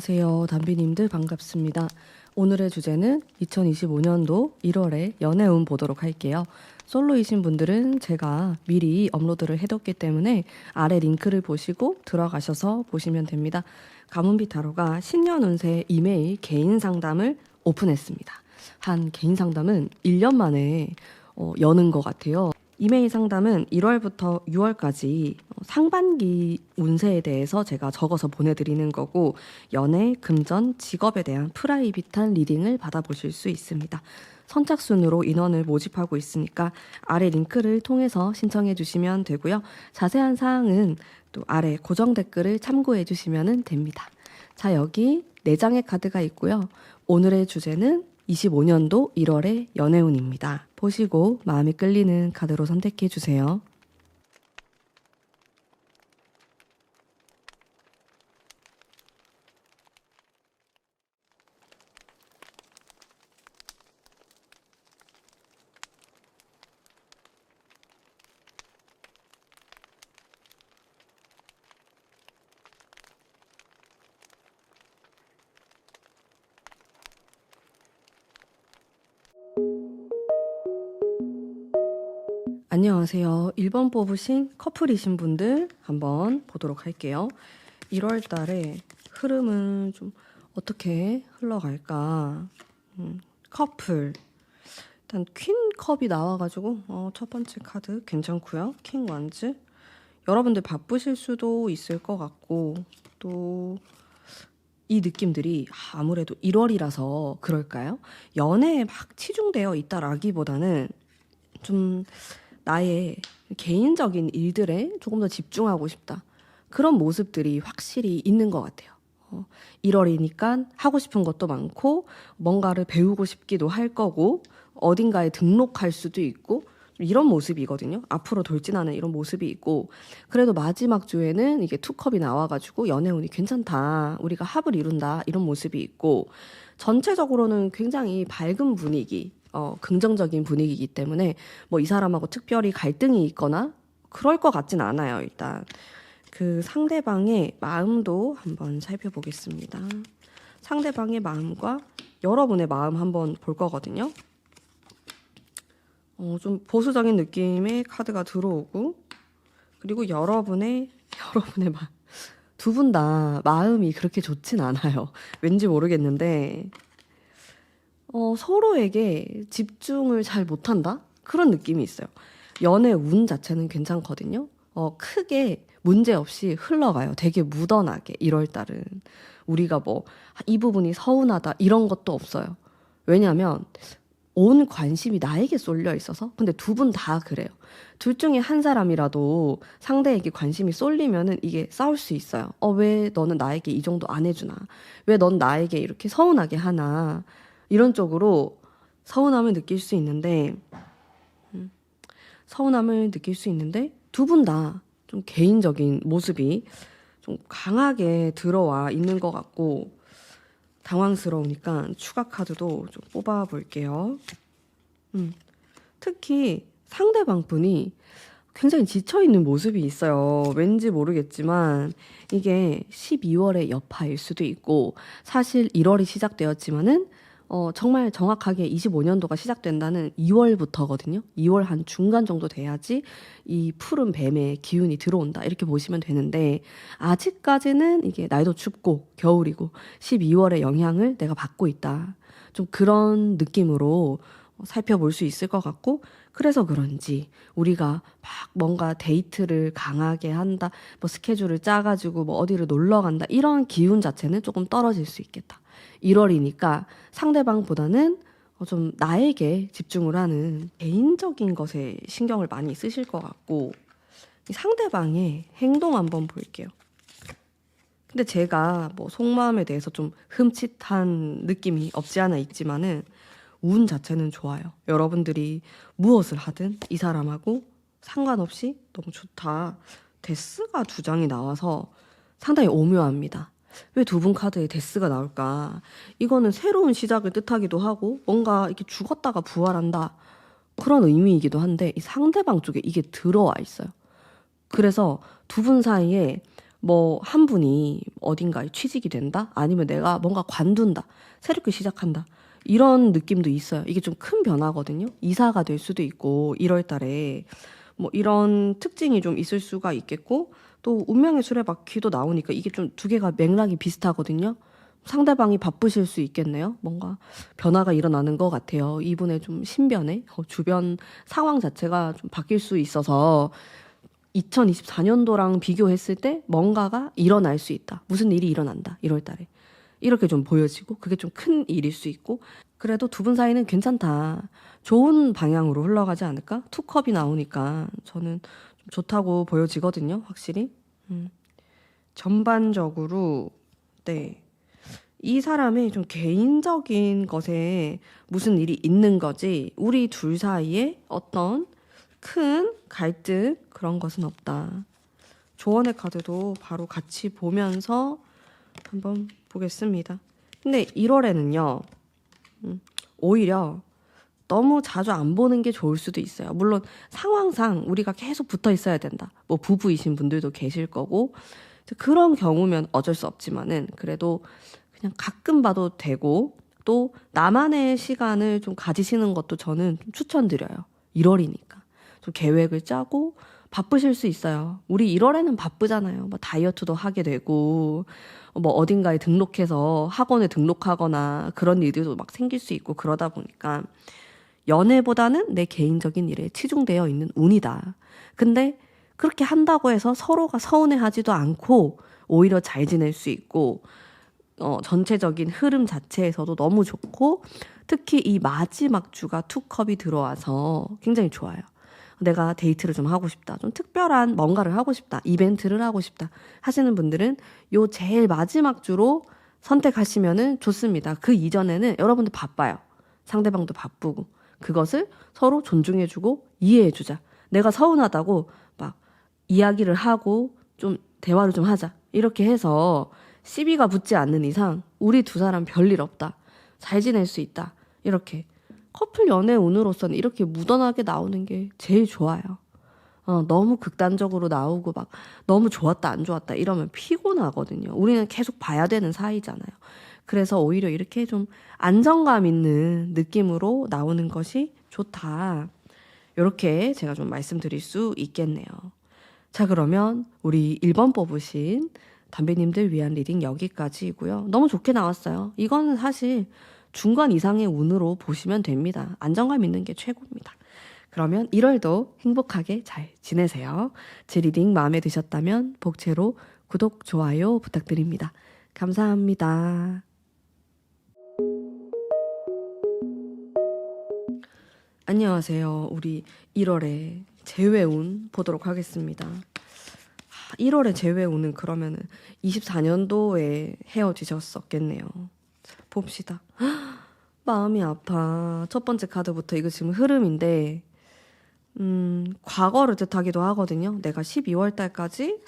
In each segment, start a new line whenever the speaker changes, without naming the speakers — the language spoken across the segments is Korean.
안녕하세요. 담비님들 반갑습니다. 오늘의 주제는 2025년도 1월에 연애운 보도록 할게요. 솔로이신 분들은 제가 미리 업로드를 해뒀기 때문에 아래 링크를 보시고 들어가셔서 보시면 됩니다. 가문비 타로가 신년 운세 이메일 개인 상담을 오픈했습니다. 한 개인 상담은 1년 만에 여는 것 같아요. 이메일 상담은 1월부터 6월까지 상반기 운세에 대해서 제가 적어서 보내드리는 거고, 연애, 금전, 직업에 대한 프라이빗한 리딩을 받아보실 수 있습니다. 선착순으로 인원을 모집하고 있으니까 아래 링크를 통해서 신청해 주시면 되고요. 자세한 사항은 또 아래 고정 댓글을 참고해 주시면 됩니다. 자, 여기 4장의 카드가 있고요. 오늘의 주제는 25년도 1월의 연애운입니다. 보시고 마음이 끌리는 카드로 선택해 주세요. 안녕하세요. 1번 뽑으신 커플이신 분들 한번 보도록 할게요. 1월 달에 흐름은 좀 어떻게 흘러갈까? 커플. 일단 퀸 컵이 나와가지고 첫 번째 카드 괜찮고요. 킹 완즈. 여러분들 바쁘실 수도 있을 것 같고, 또 이 느낌들이 아무래도 1월이라서 그럴까요? 연애에 막 치중되어 있다라기보다는 좀 나의 개인적인 일들에 조금 더 집중하고 싶다. 그런 모습들이 확실히 있는 것 같아요. 1월이니까 하고 싶은 것도 많고, 뭔가를 배우고 싶기도 할 거고, 어딘가에 등록할 수도 있고, 이런 모습이거든요. 앞으로 돌진하는 이런 모습이 있고, 그래도 마지막 주에는 이게 투컵이 나와가지고 연애운이 괜찮다, 우리가 합을 이룬다, 이런 모습이 있고, 전체적으로는 굉장히 밝은 분위기, 긍정적인 분위기이기 때문에 뭐 이 사람하고 특별히 갈등이 있거나 그럴 것 같진 않아요. 일단 그 상대방의 마음도 한번 살펴보겠습니다. 상대방의 마음과 여러분의 마음 한번 볼 거거든요. 좀 보수적인 느낌의 카드가 들어오고, 그리고 여러분의 마음, 두 분 다 마음이 그렇게 좋진 않아요. 왠지 모르겠는데 서로에게 집중을 잘 못한다? 그런 느낌이 있어요. 연애 운 자체는 괜찮거든요. 크게 문제 없이 흘러가요. 되게 무던하게 1월달은. 우리가 뭐 이 부분이 서운하다 이런 것도 없어요. 왜냐하면 온 관심이 나에게 쏠려 있어서. 근데 두 분 다 그래요. 둘 중에 한 사람이라도 상대에게 관심이 쏠리면은 이게 싸울 수 있어요. 왜 너는 나에게 이 정도 안 해주나? 왜 넌 나에게 이렇게 서운하게 하나? 이런 쪽으로 서운함을 느낄 수 있는데, 두 분 다 좀 개인적인 모습이 좀 강하게 들어와 있는 것 같고, 당황스러우니까 추가 카드도 좀 뽑아 볼게요. 특히 상대방 분이 굉장히 지쳐있는 모습이 있어요. 왠지 모르겠지만 이게 12월의 여파일 수도 있고, 사실 1월이 시작되었지만은 정말 정확하게 25년도가 시작된다는 2월부터거든요. 2월 한 중간 정도 돼야지 이 푸른 뱀의 기운이 들어온다, 이렇게 보시면 되는데, 아직까지는 이게 날도 춥고 겨울이고 12월의 영향을 내가 받고 있다, 좀 그런 느낌으로 살펴볼 수 있을 것 같고, 그래서 그런지 우리가 막 뭔가 데이트를 강하게 한다, 뭐 스케줄을 짜가지고 뭐 어디를 놀러 간다, 이런 기운 자체는 조금 떨어질 수 있겠다. 1월이니까 상대방보다는 좀 나에게 집중을 하는 개인적인 것에 신경을 많이 쓰실 것 같고, 이 상대방의 행동 한번 볼게요. 근데 제가 뭐 속마음에 대해서 좀 흠칫한 느낌이 없지 않아 있지만은 운 자체는 좋아요. 여러분들이 무엇을 하든 이 사람하고 상관없이 너무 좋다. 데스가 2장이 나와서 상당히 오묘합니다. 왜 두 분 카드에 데스가 나올까? 이거는 새로운 시작을 뜻하기도 하고, 뭔가 이렇게 죽었다가 부활한다, 그런 의미이기도 한데, 이 상대방 쪽에 이게 들어와 있어요. 그래서 두 분 사이에 뭐 한 분이 어딘가에 취직이 된다? 아니면 내가 뭔가 관둔다. 새롭게 시작한다. 이런 느낌도 있어요. 이게 좀 큰 변화거든요. 이사가 될 수도 있고 1월 달에 뭐 이런 특징이 좀 있을 수가 있겠고 또 운명의 수레바퀴도 나오니까 이게 좀 두 개가 맥락이 비슷하거든요. 상대방이 바쁘실 수 있겠네요. 뭔가 변화가 일어나는 것 같아요. 이분의 좀 신변에 주변 상황 자체가 좀 바뀔 수 있어서 2024년도랑 비교했을 때 뭔가가 일어날 수 있다. 무슨 일이 일어난다. 1월 달에. 이렇게 좀 보여지고 그게 좀 큰 일일 수 있고 그래도 두 분 사이는 괜찮다. 좋은 방향으로 흘러가지 않을까? 투컵이 나오니까 저는 좀 좋다고 보여지거든요. 확실히. 전반적으로 네. 이 사람의 좀 개인적인 것에 무슨 일이 있는 거지 우리 둘 사이에 어떤 큰 갈등 그런 것은 없다. 조언의 카드도 바로 같이 보면서 한번 보겠습니다. 근데 1월에는요. 오히려 너무 자주 안 보는 게 좋을 수도 있어요. 물론 상황상 우리가 계속 붙어 있어야 된다. 뭐 부부이신 분들도 계실 거고 그런 경우면 어쩔 수 없지만은 그래도 그냥 가끔 봐도 되고 또 나만의 시간을 좀 가지시는 것도 저는 좀 추천드려요. 1월이니까. 좀 계획을 짜고 바쁘실 수 있어요. 우리 1월에는 바쁘잖아요. 뭐 다이어트도 하게 되고 뭐 어딘가에 등록해서 학원에 등록하거나 그런 일들도 막 생길 수 있고 그러다 보니까 연애보다는 내 개인적인 일에 치중되어 있는 운이다. 근데 그렇게 한다고 해서 서로가 서운해하지도 않고 오히려 잘 지낼 수 있고 전체적인 흐름 자체에서도 너무 좋고 특히 이 마지막 주가 투컵이 들어와서 굉장히 좋아요. 내가 데이트를 좀 하고 싶다. 좀 특별한 뭔가를 하고 싶다. 이벤트를 하고 싶다. 하시는 분들은 요 제일 마지막 주로 선택하시면은 좋습니다. 그 이전에는 여러분들 바빠요. 상대방도 바쁘고. 그것을 서로 존중해주고 이해해주자. 내가 서운하다고 막 이야기를 하고 좀 대화를 좀 하자. 이렇게 해서 시비가 붙지 않는 이상 우리 두 사람 별일 없다. 잘 지낼 수 있다. 이렇게 커플 연애 운으로서는 이렇게 무던하게 나오는 게 제일 좋아요. 너무 극단적으로 나오고 막 너무 좋았다 안 좋았다 이러면 피곤하거든요. 우리는 계속 봐야 되는 사이잖아요. 그래서 오히려 이렇게 좀 안정감 있는 느낌으로 나오는 것이 좋다. 이렇게 제가 좀 말씀드릴 수 있겠네요. 자, 그러면 우리 1번 뽑으신 담배님들 위한 리딩 여기까지이고요. 너무 좋게 나왔어요. 이거는 사실 중간 이상의 운으로 보시면 됩니다. 안정감 있는 게 최고입니다. 그러면 1월도 행복하게 잘 지내세요. 제 리딩 마음에 드셨다면 복채로 구독, 좋아요 부탁드립니다. 감사합니다. 안녕하세요. 우리 1월에 재회운 보도록 하겠습니다. 1월에 재회운은 그러면은 24년도에 헤어지셨었겠네요. 자, 봅시다. 마음이 아파. 첫 번째 카드부터 이거 지금 흐름인데 과거를 뜻하기도 하거든요. 내가 12월 달까지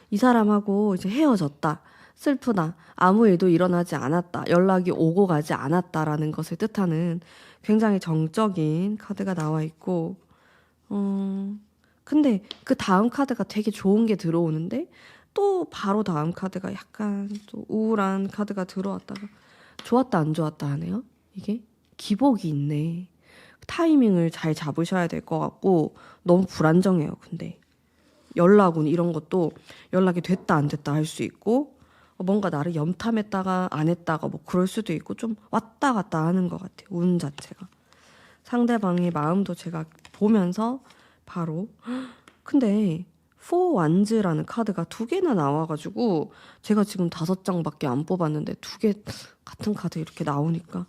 이 사람하고 이제 헤어졌다. 슬프다. 아무 일도 일어나지 않았다. 연락이 오고 가지 않았다라는 것을 뜻하는 굉장히 정적인 카드가 나와 있고, 근데 그 다음 카드가 되게 좋은 게 들어오는데, 또 바로 다음 카드가 약간 또 우울한 카드가 들어왔다가, 좋았다, 안 좋았다 하네요. 이게 기복이 있네. 타이밍을 잘 잡으셔야 될 것 같고, 너무 불안정해요, 근데. 연락은 이런 것도 연락이 됐다 안 됐다 할 수 있고 뭔가 나를 염탐했다가 안 했다가 뭐 그럴 수도 있고 좀 왔다 갔다 하는 것 같아요. 운 자체가. 상대방의 마음도 제가 보면서 바로 근데 포 완즈라는 카드가 2개나 나와가지고 제가 지금 5장밖에 안 뽑았는데 2개 같은 카드 이렇게 나오니까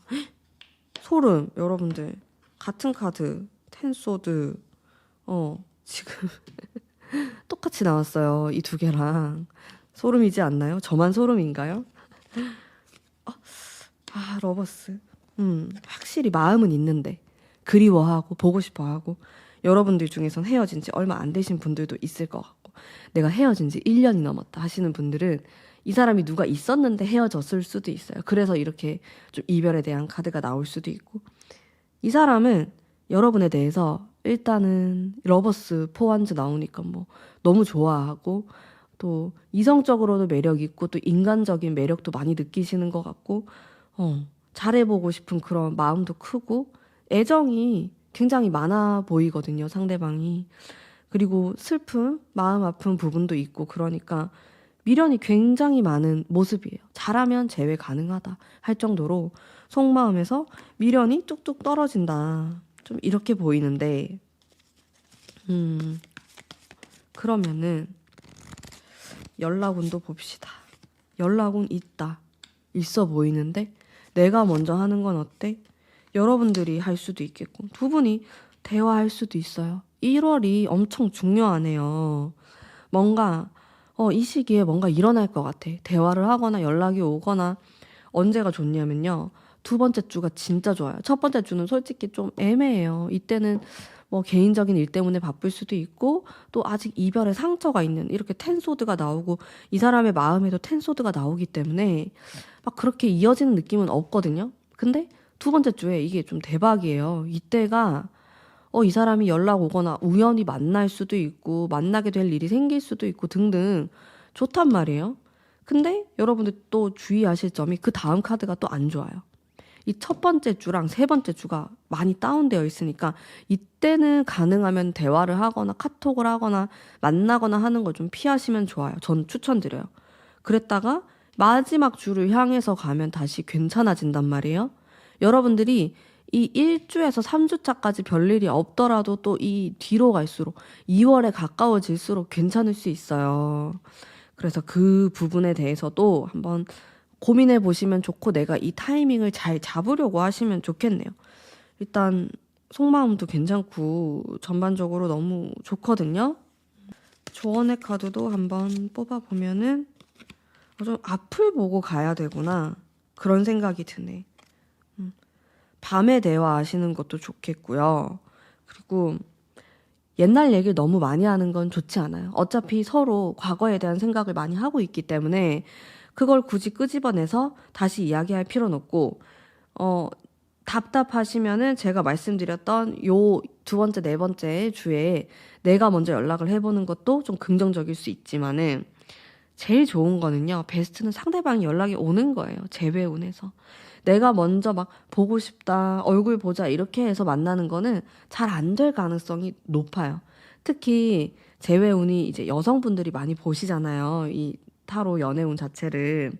소름. 여러분들 같은 카드 텐소드 지금 똑같이 나왔어요. 이 2개랑. 소름이지 않나요? 저만 소름인가요? 러버스. 확실히 마음은 있는데 그리워하고 보고 싶어하고 여러분들 중에선 헤어진 지 얼마 안 되신 분들도 있을 것 같고 내가 헤어진 지 1년이 넘었다 하시는 분들은 이 사람이 누가 있었는데 헤어졌을 수도 있어요. 그래서 이렇게 좀 이별에 대한 카드가 나올 수도 있고 이 사람은 여러분에 대해서 일단은 러버스 포완즈 나오니까 뭐 너무 좋아하고 또 이성적으로도 매력 있고 또 인간적인 매력도 많이 느끼시는 것 같고 잘해보고 싶은 그런 마음도 크고 애정이 굉장히 많아 보이거든요, 상대방이. 그리고 슬픔, 마음 아픈 부분도 있고 그러니까 미련이 굉장히 많은 모습이에요. 잘하면 재회 가능하다 할 정도로 속마음에서 미련이 뚝뚝 떨어진다. 좀 이렇게 보이는데 그러면은 연락운도 봅시다. 연락운 있다. 있어 보이는데 내가 먼저 하는 건 어때? 여러분들이 할 수도 있겠고 두 분이 대화할 수도 있어요. 1월이 엄청 중요하네요. 뭔가 이 시기에 뭔가 일어날 것 같아. 대화를 하거나 연락이 오거나. 언제가 좋냐면요. 두 번째 주가 진짜 좋아요. 첫 번째 주는 솔직히 좀 애매해요. 이때는 뭐 개인적인 일 때문에 바쁠 수도 있고 또 아직 이별의 상처가 있는 이렇게 텐소드가 나오고 이 사람의 마음에도 텐소드가 나오기 때문에 막 그렇게 이어지는 느낌은 없거든요. 근데 두 번째 주에 이게 좀 대박이에요. 이때가 이 사람이 연락 오거나 우연히 만날 수도 있고 만나게 될 일이 생길 수도 있고 등등 좋단 말이에요. 근데 여러분들 또 주의하실 점이 그 다음 카드가 또 안 좋아요. 이 첫 번째 주랑 세 번째 주가 많이 다운되어 있으니까 이때는 가능하면 대화를 하거나 카톡을 하거나 만나거나 하는 걸 좀 피하시면 좋아요. 전 추천드려요. 그랬다가 마지막 주를 향해서 가면 다시 괜찮아진단 말이에요. 여러분들이 이 1주에서 3주차까지 별일이 없더라도 또 이 뒤로 갈수록 2월에 가까워질수록 괜찮을 수 있어요. 그래서 그 부분에 대해서도 한번 고민해 보시면 좋고 내가 이 타이밍을 잘 잡으려고 하시면 좋겠네요. 일단 속마음도 괜찮고 전반적으로 너무 좋거든요. 조언의 카드도 한번 뽑아보면은 좀 앞을 보고 가야 되구나 그런 생각이 드네. 밤에 대화하시는 것도 좋겠고요. 그리고 옛날 얘기를 너무 많이 하는 건 좋지 않아요. 어차피 서로 과거에 대한 생각을 많이 하고 있기 때문에 그걸 굳이 끄집어내서 다시 이야기할 필요는 없고 답답하시면은 제가 말씀드렸던 요 두 번째, 네 번째 주에 내가 먼저 연락을 해보는 것도 좀 긍정적일 수 있지만은 제일 좋은 거는요. 베스트는 상대방이 연락이 오는 거예요. 재회운에서. 내가 먼저 막 보고 싶다, 얼굴 보자 이렇게 해서 만나는 거는 잘 안 될 가능성이 높아요. 특히 재회운이 이제 여성분들이 많이 보시잖아요. 이 타로 연애운 자체를.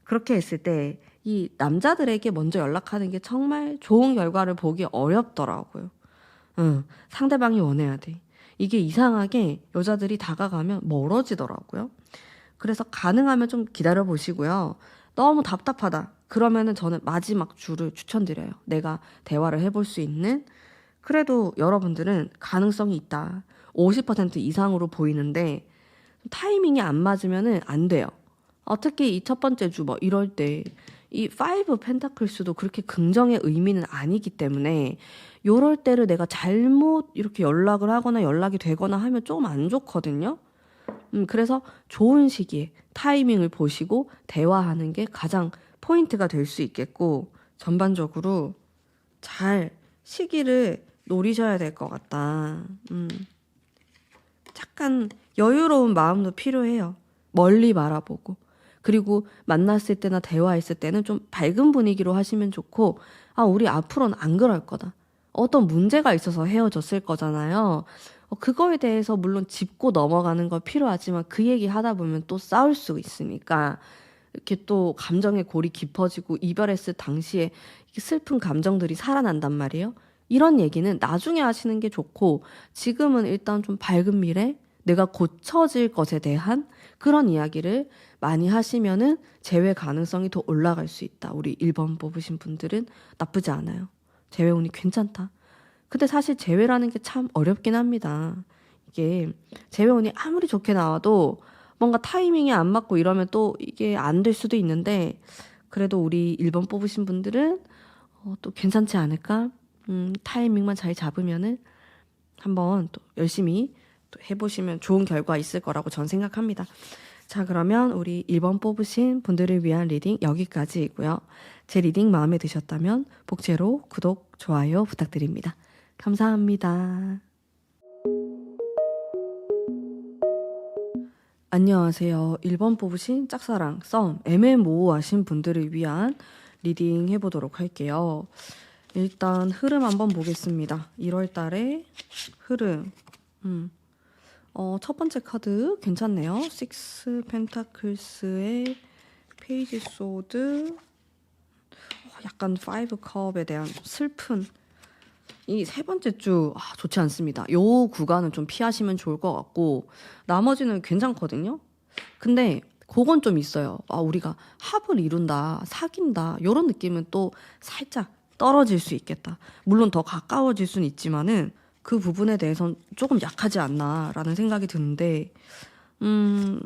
그렇게 했을 때 이 남자들에게 먼저 연락하는 게 정말 좋은 결과를 보기 어렵더라고요. 상대방이 원해야 돼. 이게 이상하게 여자들이 다가가면 멀어지더라고요. 그래서 가능하면 좀 기다려 보시고요. 너무 답답하다. 그러면은 저는 마지막 주를 추천드려요. 내가 대화를 해볼 수 있는. 그래도 여러분들은 가능성이 있다. 50% 이상으로 보이는데 타이밍이 안 맞으면은 안 돼요. 특히 이 첫 번째 주 뭐 이럴 때 이 5 펜타클스도 그렇게 긍정의 의미는 아니기 때문에 요럴 때를 내가 잘못 이렇게 연락을 하거나 연락이 되거나 하면 조금 안 좋거든요. 그래서 좋은 시기에 타이밍을 보시고 대화하는 게 가장 포인트가 될 수 있겠고 전반적으로 잘 시기를 노리셔야 될 것 같다. 약간 여유로운 마음도 필요해요. 멀리 바라보고. 그리고 만났을 때나 대화했을 때는 좀 밝은 분위기로 하시면 좋고 우리 앞으로는 안 그럴 거다. 어떤 문제가 있어서 헤어졌을 거잖아요. 그거에 대해서 물론 짚고 넘어가는 거 필요하지만 그 얘기 하다 보면 또 싸울 수 있으니까 이렇게 또 감정의 골이 깊어지고 이별했을 당시에 슬픈 감정들이 살아난단 말이에요. 이런 얘기는 나중에 하시는 게 좋고 지금은 일단 좀 밝은 미래, 내가 고쳐질 것에 대한 그런 이야기를 많이 하시면은 재회 가능성이 더 올라갈 수 있다. 우리 1번 뽑으신 분들은 나쁘지 않아요. 재회운이 괜찮다. 근데 사실 재회라는 게 참 어렵긴 합니다. 이게 재회운이 아무리 좋게 나와도 뭔가 타이밍이 안 맞고 이러면 또 이게 안 될 수도 있는데 그래도 우리 1번 뽑으신 분들은 또 괜찮지 않을까? 타이밍만 잘 잡으면은 한번 또 열심히 또 해보시면 좋은 결과 있을 거라고 전 생각합니다. 자, 그러면 우리 1번 뽑으신 분들을 위한 리딩 여기까지이고요. 제 리딩 마음에 드셨다면 복제로 구독, 좋아요 부탁드립니다. 감사합니다. 안녕하세요. 1번 뽑으신 짝사랑, 썸, 애매모호 하신 분들을 위한 리딩 해보도록 할게요. 일단 흐름 한번 보겠습니다. 1월 달에 흐름. 첫 번째 카드 괜찮네요. 6 펜타클스의 페이지 소드. 약간 5 컵에 대한 슬픈 이 세 번째 주 좋지 않습니다. 요 구간은 좀 피하시면 좋을 것 같고 나머지는 괜찮거든요. 근데 그건 좀 있어요. 우리가 합을 이룬다, 사귄다 이런 느낌은 또 살짝 떨어질 수 있겠다. 물론 더 가까워질 수는 있지만은 그 부분에 대해서는 조금 약하지 않나라는 생각이 드는데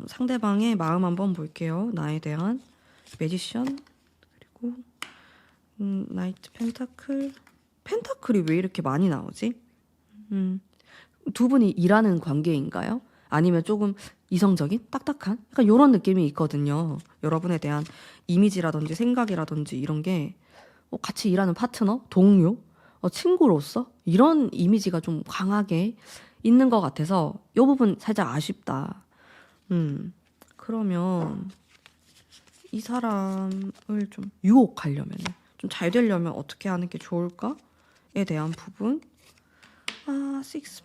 상대방의 마음 한번 볼게요. 나에 대한 매지션 그리고 나이트 펜타클이 왜 이렇게 많이 나오지? 두 분이 일하는 관계인가요? 아니면 조금 이성적인? 딱딱한? 약간 이런 느낌이 있거든요. 여러분에 대한 이미지라든지 생각이라든지 이런 게 같이 일하는 파트너? 동료? 친구로서? 이런 이미지가 좀 강하게 있는 것 같아서 이 부분 살짝 아쉽다. 그러면 이 사람을 좀 유혹하려면 좀 잘 되려면 어떻게 하는 게 좋을까에 대한 부분. 6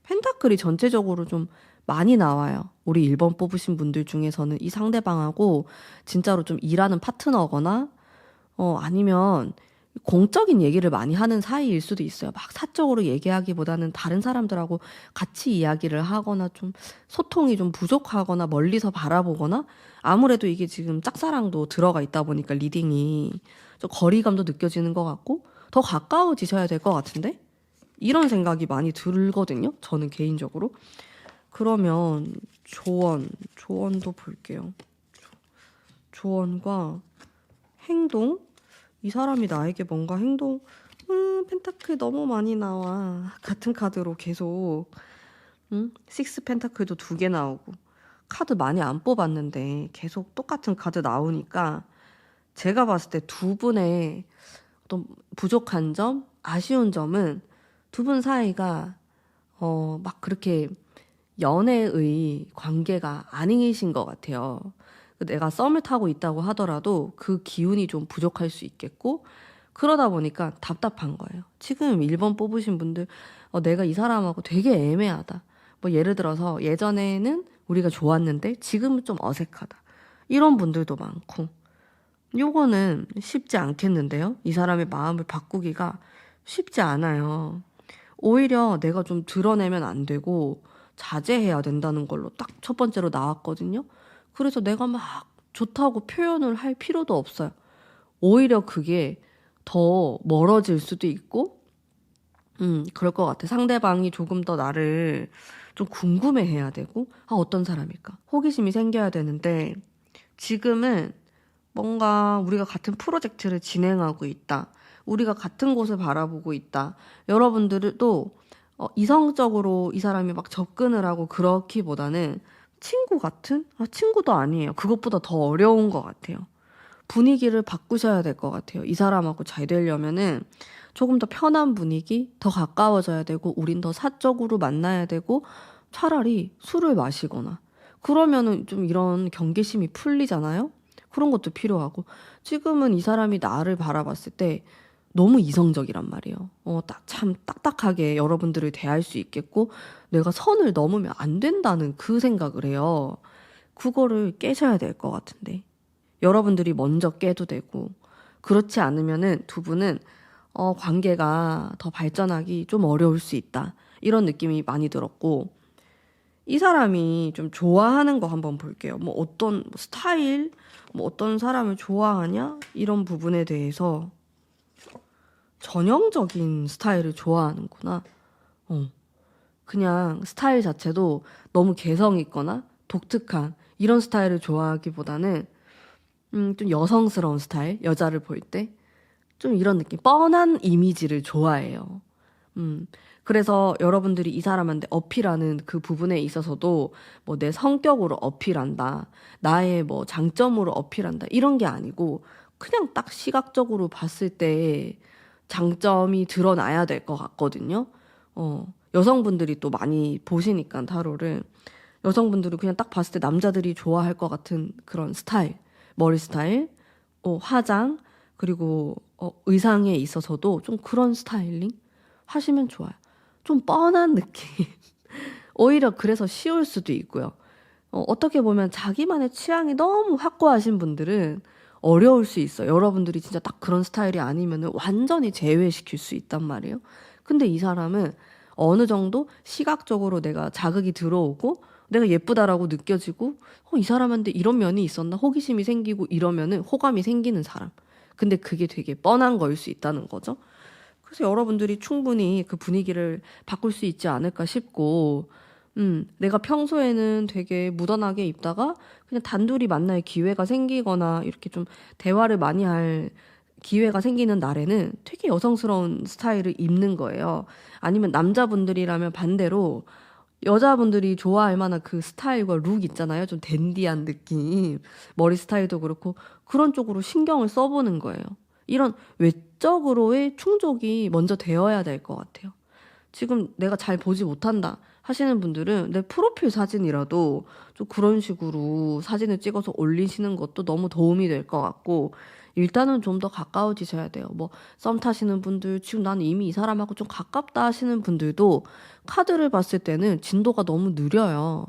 펜타클이 전체적으로 좀 많이 나와요. 우리 1번 뽑으신 분들 중에서는 이 상대방하고 진짜로 좀 일하는 파트너거나 아니면 공적인 얘기를 많이 하는 사이일 수도 있어요. 막 사적으로 얘기하기보다는 다른 사람들하고 같이 이야기를 하거나 좀 소통이 좀 부족하거나 멀리서 바라보거나 아무래도 이게 지금 짝사랑도 들어가 있다 보니까 리딩이 좀 거리감도 느껴지는 것 같고 더 가까워지셔야 될 것 같은데? 이런 생각이 많이 들거든요. 저는 개인적으로. 그러면 조언도 볼게요. 조언과 행동? 이 사람이 나에게 뭔가 행동, 펜타클 너무 많이 나와. 같은 카드로 계속, 6 펜타클도 2개 나오고. 카드 많이 안 뽑았는데 계속 똑같은 카드 나오니까 제가 봤을 때 두 분의 어떤 부족한 점, 아쉬운 점은 두 분 사이가 막 그렇게 연애의 관계가 아니신 것 같아요. 내가 썸을 타고 있다고 하더라도 그 기운이 좀 부족할 수 있겠고 그러다 보니까 답답한 거예요. 지금 1번 뽑으신 분들 내가 이 사람하고 되게 애매하다. 뭐 예를 들어서 예전에는 우리가 좋았는데 지금은 좀 어색하다. 이런 분들도 많고 요거는 쉽지 않겠는데요. 이 사람의 마음을 바꾸기가 쉽지 않아요. 오히려 내가 좀 드러내면 안 되고 자제해야 된다는 걸로 딱 첫 번째로 나왔거든요. 그래서 내가 막 좋다고 표현을 할 필요도 없어요. 오히려 그게 더 멀어질 수도 있고, 그럴 것 같아. 상대방이 조금 더 나를 좀 궁금해 해야 되고, 어떤 사람일까? 호기심이 생겨야 되는데, 지금은 뭔가 우리가 같은 프로젝트를 진행하고 있다. 우리가 같은 곳을 바라보고 있다. 여러분들도 이성적으로 이 사람이 막 접근을 하고 그렇기보다는 친구 같은? 친구도 아니에요. 그것보다 더 어려운 것 같아요. 분위기를 바꾸셔야 될 것 같아요. 이 사람하고 잘 되려면은 조금 더 편한 분위기, 더 가까워져야 되고, 우린 더 사적으로 만나야 되고, 차라리 술을 마시거나, 그러면은 좀 이런 경계심이 풀리잖아요? 그런 것도 필요하고, 지금은 이 사람이 나를 바라봤을 때 너무 이성적이란 말이에요. 참 딱딱하게 여러분들을 대할 수 있겠고, 내가 선을 넘으면 안 된다는 그 생각을 해요. 그거를 깨셔야 될 것 같은데. 여러분들이 먼저 깨도 되고, 그렇지 않으면은 두 분은 관계가 더 발전하기 좀 어려울 수 있다. 이런 느낌이 많이 들었고, 이 사람이 좀 좋아하는 거 한번 볼게요. 뭐 어떤 스타일, 뭐 어떤 사람을 좋아하냐? 이런 부분에 대해서 전형적인 스타일을 좋아하는구나. 그냥 스타일 자체도 너무 개성 있거나 독특한 이런 스타일을 좋아하기보다는 좀 여성스러운 스타일, 여자를 볼 때 좀 이런 느낌, 뻔한 이미지를 좋아해요. 그래서 여러분들이 이 사람한테 어필하는 그 부분에 있어서도 뭐 내 성격으로 어필한다, 나의 뭐 장점으로 어필한다 이런 게 아니고 그냥 딱 시각적으로 봤을 때 장점이 드러나야 될 것 같거든요. 여성분들이 또 많이 보시니까 타로를 여성분들이 그냥 딱 봤을 때 남자들이 좋아할 것 같은 그런 스타일, 머리 스타일, 화장, 그리고 의상에 있어서도 좀 그런 스타일링 하시면 좋아요. 좀 뻔한 느낌. 오히려 그래서 쉬울 수도 있고요. 어떻게 보면 자기만의 취향이 너무 확고하신 분들은 어려울 수 있어요. 여러분들이 진짜 딱 그런 스타일이 아니면 완전히 제외시킬 수 있단 말이에요. 근데 이 사람은 어느 정도 시각적으로 내가 자극이 들어오고 내가 예쁘다라고 느껴지고 이 사람한테 이런 면이 있었나 호기심이 생기고 이러면은 호감이 생기는 사람. 근데 그게 되게 뻔한 거일 수 있다는 거죠. 그래서 여러분들이 충분히 그 분위기를 바꿀 수 있지 않을까 싶고, 내가 평소에는 되게 무던하게 입다가 그냥 단둘이 만날 기회가 생기거나 이렇게 좀 대화를 많이 할 기회가 생기는 날에는 되게 여성스러운 스타일을 입는 거예요. 아니면 남자분들이라면 반대로 여자분들이 좋아할 만한 그 스타일과 룩 있잖아요. 좀 댄디한 느낌. 머리 스타일도 그렇고 그런 쪽으로 신경을 써보는 거예요. 이런 외적으로의 충족이 먼저 되어야 될 것 같아요. 지금 내가 잘 보지 못한다 하시는 분들은 내 프로필 사진이라도 좀 그런 식으로 사진을 찍어서 올리시는 것도 너무 도움이 될 것 같고, 일단은 좀 더 가까워지셔야 돼요. 뭐 썸 타시는 분들, 지금 나는 이미 이 사람하고 좀 가깝다 하시는 분들도 카드를 봤을 때는 진도가 너무 느려요.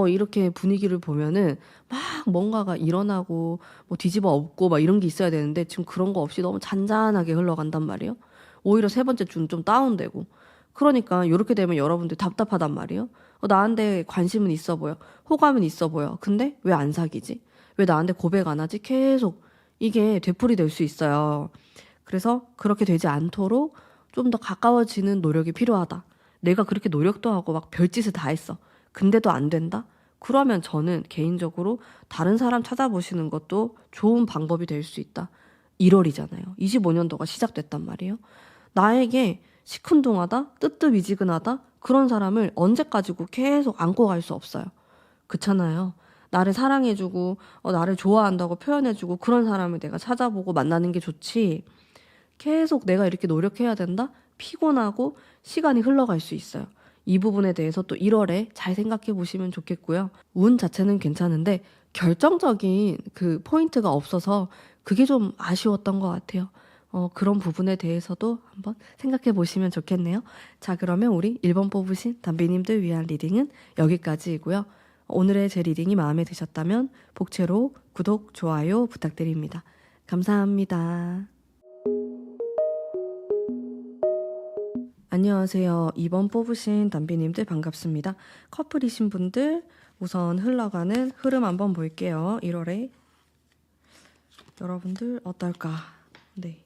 이렇게 분위기를 보면은 막 뭔가가 일어나고 뭐 뒤집어 엎고 막 이런 게 있어야 되는데 지금 그런 거 없이 너무 잔잔하게 흘러간단 말이에요. 오히려 세 번째 주는 좀 다운되고. 그러니까 이렇게 되면 여러분들 답답하단 말이에요. 나한테 관심은 있어 보여. 호감은 있어 보여. 근데 왜 안 사귀지? 왜 나한테 고백 안 하지? 계속 이게 되풀이 될 수 있어요. 그래서 그렇게 되지 않도록 좀 더 가까워지는 노력이 필요하다. 내가 그렇게 노력도 하고 막 별짓을 다 했어. 근데도 안 된다? 그러면 저는 개인적으로 다른 사람 찾아보시는 것도 좋은 방법이 될 수 있다. 1월이잖아요. 25년도가 시작됐단 말이에요. 나에게 시큰둥하다, 뜨뜻미지근하다, 그런 사람을 언제까지고 계속 안고 갈 수 없어요. 그렇잖아요. 나를 사랑해주고, 나를 좋아한다고 표현해주고, 그런 사람을 내가 찾아보고 만나는 게 좋지. 계속 내가 이렇게 노력해야 된다? 피곤하고 시간이 흘러갈 수 있어요. 이 부분에 대해서 또 1월에 잘 생각해 보시면 좋겠고요. 운 자체는 괜찮은데 결정적인 그 포인트가 없어서 그게 좀 아쉬웠던 것 같아요. 그런 부분에 대해서도 한번 생각해 보시면 좋겠네요. 자, 그러면 우리 1번 뽑으신 담비님들 위한 리딩은 여기까지이고요. 오늘의 제 리딩이 마음에 드셨다면 복채로 구독, 좋아요 부탁드립니다. 감사합니다. 안녕하세요. 2번 뽑으신 담비님들 반갑습니다. 커플이신 분들 우선 흘러가는 흐름 한번 볼게요. 1월에 여러분들 어떨까? 네.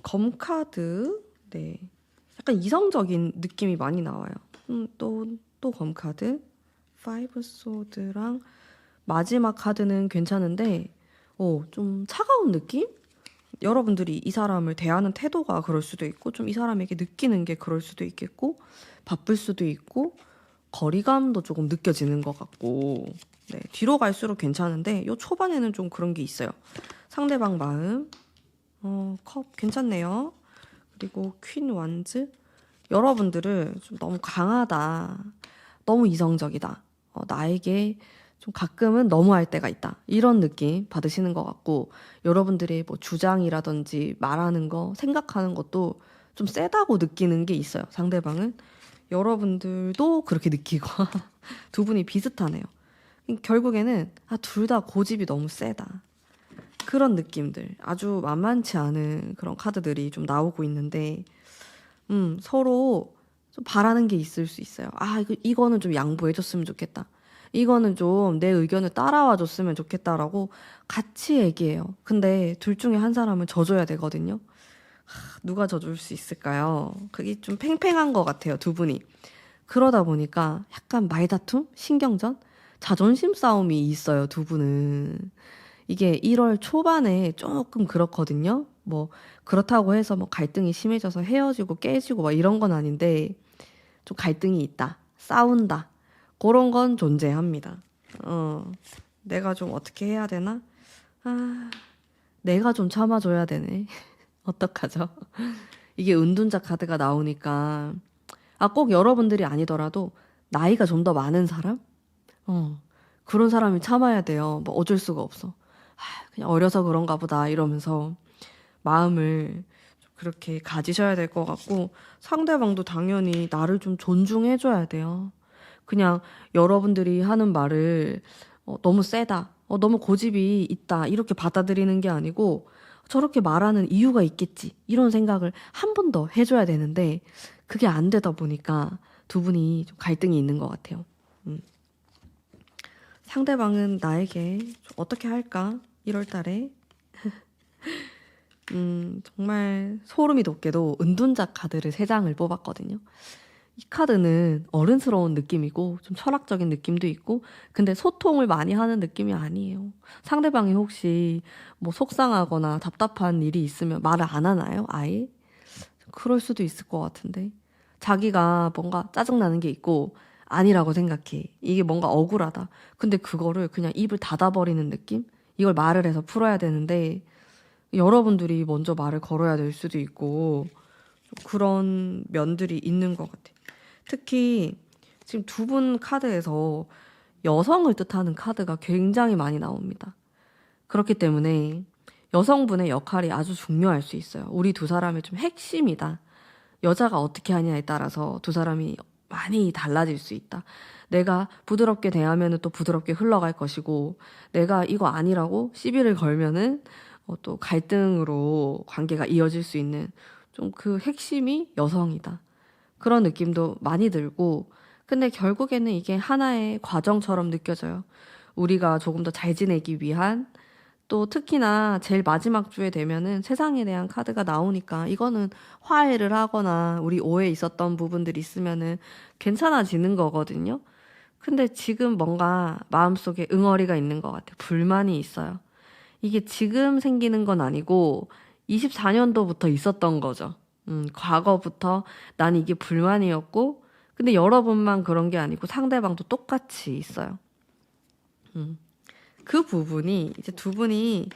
검카드. 네. 약간 이성적인 느낌이 많이 나와요. 또 검카드. 5 소드랑 마지막 카드는 괜찮은데 좀 차가운 느낌? 여러분들이 이 사람을 대하는 태도가 그럴 수도 있고 좀 이 사람에게 느끼는 게 그럴 수도 있겠고 바쁠 수도 있고 거리감도 조금 느껴지는 것 같고 네, 뒤로 갈수록 괜찮은데 요 초반에는 좀 그런 게 있어요. 상대방 마음 컵 괜찮네요. 그리고 퀸 완즈 여러분들을 좀 너무 강하다 너무 이성적이다 나에게 좀 가끔은 너무할 때가 있다. 이런 느낌 받으시는 것 같고 여러분들의 뭐 주장이라든지 말하는 거, 생각하는 것도 좀 세다고 느끼는 게 있어요. 상대방은. 여러분들도 그렇게 느끼고 두 분이 비슷하네요. 결국에는 둘 다 고집이 너무 세다. 그런 느낌들. 아주 만만치 않은 그런 카드들이 좀 나오고 있는데 서로 좀 바라는 게 있을 수 있어요. 이거는 좀 양보해줬으면 좋겠다. 이거는 좀 내 의견을 따라와 줬으면 좋겠다라고 같이 얘기해요. 근데 둘 중에 한 사람은 져줘야 되거든요. 누가 져줄 수 있을까요? 그게 좀 팽팽한 것 같아요, 두 분이. 그러다 보니까 약간 말다툼? 신경전? 자존심 싸움이 있어요, 두 분은. 이게 1월 초반에 조금 그렇거든요. 뭐 그렇다고 해서 뭐 갈등이 심해져서 헤어지고 깨지고 막 이런 건 아닌데 좀 갈등이 있다. 싸운다. 그런 건 존재합니다. 내가 좀 어떻게 해야 되나? 내가 좀 참아줘야 되네. 어떡하죠? 이게 은둔자 카드가 나오니까 꼭 여러분들이 아니더라도 나이가 좀 더 많은 사람? 그런 사람이 참아야 돼요. 뭐 어쩔 수가 없어. 그냥 어려서 그런가 보다 이러면서 마음을 좀 그렇게 가지셔야 될 것 같고, 상대방도 당연히 나를 좀 존중해줘야 돼요. 그냥 여러분들이 하는 말을 너무 세다, 너무 고집이 있다 이렇게 받아들이는 게 아니고, 저렇게 말하는 이유가 있겠지 이런 생각을 한 번 더 해줘야 되는데, 그게 안 되다 보니까 두 분이 좀 갈등이 있는 것 같아요. 상대방은 나에게 좀 어떻게 할까? 1월 달에 정말 소름이 돋게도 은둔자 카드를 3장을 뽑았거든요. 이 카드는 어른스러운 느낌이고 좀 철학적인 느낌도 있고, 근데 소통을 많이 하는 느낌이 아니에요. 상대방이 혹시 뭐 속상하거나 답답한 일이 있으면 말을 안 하나요? 아예? 그럴 수도 있을 것 같은데, 자기가 뭔가 짜증나는 게 있고 아니라고 생각해. 이게 뭔가 억울하다. 근데 그거를 그냥 입을 닫아버리는 느낌? 이걸 말을 해서 풀어야 되는데 여러분들이 먼저 말을 걸어야 될 수도 있고, 좀 그런 면들이 있는 것 같아요. 특히 지금 두 분 카드에서 여성을 뜻하는 카드가 굉장히 많이 나옵니다. 그렇기 때문에 여성분의 역할이 아주 중요할 수 있어요. 우리 두 사람의 좀 핵심이다. 여자가 어떻게 하냐에 따라서 두 사람이 많이 달라질 수 있다. 내가 부드럽게 대하면 또 부드럽게 흘러갈 것이고, 내가 이거 아니라고 시비를 걸면은 또 갈등으로 관계가 이어질 수 있는 좀 그 핵심이 여성이다. 그런 느낌도 많이 들고, 근데 결국에는 이게 하나의 과정처럼 느껴져요. 우리가 조금 더 잘 지내기 위한, 또 특히나 제일 마지막 주에 되면은 세상에 대한 카드가 나오니까 이거는 화해를 하거나 우리 오해 있었던 부분들이 있으면은 괜찮아지는 거거든요. 근데 지금 뭔가 마음속에 응어리가 있는 것 같아요. 불만이 있어요. 이게 지금 생기는 건 아니고 24년도부터 있었던 거죠. 과거부터 난 이게 불만이었고, 근데 여러분만 그런 게 아니고 상대방도 똑같이 있어요. 그 부분이 이제 두 분이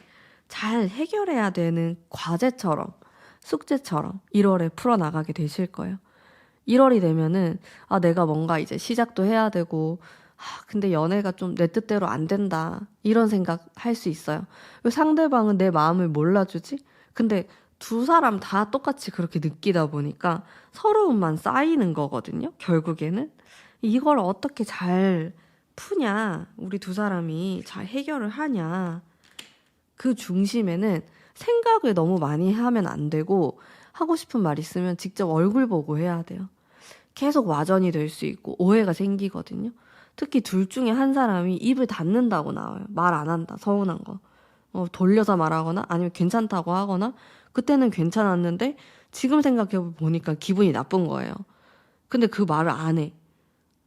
잘 해결해야 되는 과제처럼, 숙제처럼 1월에 풀어나가게 되실 거예요. 1월이 되면은 내가 뭔가 이제 시작도 해야 되고, 근데 연애가 좀 내 뜻대로 안 된다 이런 생각 할 수 있어요. 왜 상대방은 내 마음을 몰라주지? 근데 두 사람 다 똑같이 그렇게 느끼다 보니까 서러움만 쌓이는 거거든요, 결국에는. 이걸 어떻게 잘 푸냐, 우리 두 사람이 잘 해결을 하냐, 그 중심에는 생각을 너무 많이 하면 안 되고, 하고 싶은 말 있으면 직접 얼굴 보고 해야 돼요. 계속 와전이 될 수 있고 오해가 생기거든요. 특히 둘 중에 한 사람이 입을 닫는다고 나와요. 말 안 한다, 서운한 거. 돌려서 말하거나 아니면 괜찮다고 하거나, 그때는 괜찮았는데 지금 생각해 보니까 기분이 나쁜 거예요. 근데 그 말을 안 해.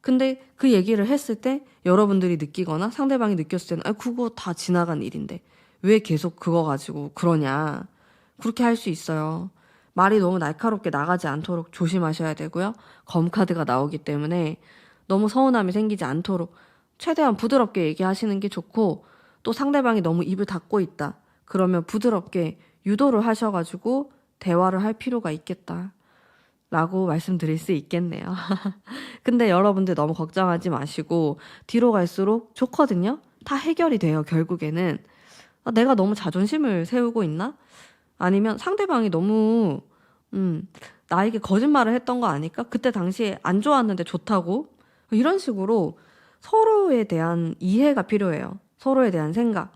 근데 그 얘기를 했을 때 여러분들이 느끼거나 상대방이 느꼈을 때는 그거 다 지나간 일인데 왜 계속 그거 가지고 그러냐, 그렇게 할 수 있어요. 말이 너무 날카롭게 나가지 않도록 조심하셔야 되고요. 검카드가 나오기 때문에 너무 서운함이 생기지 않도록 최대한 부드럽게 얘기하시는 게 좋고, 또 상대방이 너무 입을 닫고 있다 그러면 부드럽게 유도를 하셔가지고 대화를 할 필요가 있겠다 라고 말씀드릴 수 있겠네요. 근데 여러분들 너무 걱정하지 마시고 뒤로 갈수록 좋거든요. 다 해결이 돼요. 결국에는 내가 너무 자존심을 세우고 있나? 아니면 상대방이 너무 나에게 거짓말을 했던 거 아닐까? 그때 당시에 안 좋았는데 좋다고? 이런 식으로 서로에 대한 이해가 필요해요. 서로에 대한 생각,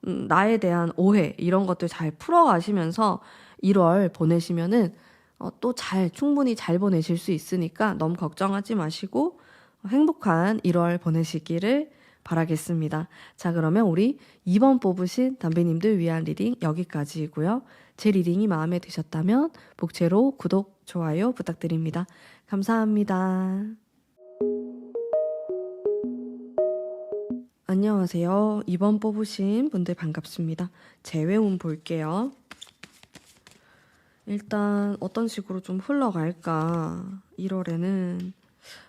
나에 대한 오해, 이런 것들 잘 풀어가시면서 1월 보내시면은 또 충분히 잘 보내실 수 있으니까 너무 걱정하지 마시고 행복한 1월 보내시기를 바라겠습니다. 자, 그러면 우리 2번 뽑으신 담비님들 위한 리딩 여기까지이고요. 제 리딩이 마음에 드셨다면 복채로 구독, 좋아요 부탁드립니다. 감사합니다. 안녕하세요. 2번 뽑으신 분들 반갑습니다. 재회운 볼게요. 일단 어떤 식으로 좀 흘러갈까? 1월에는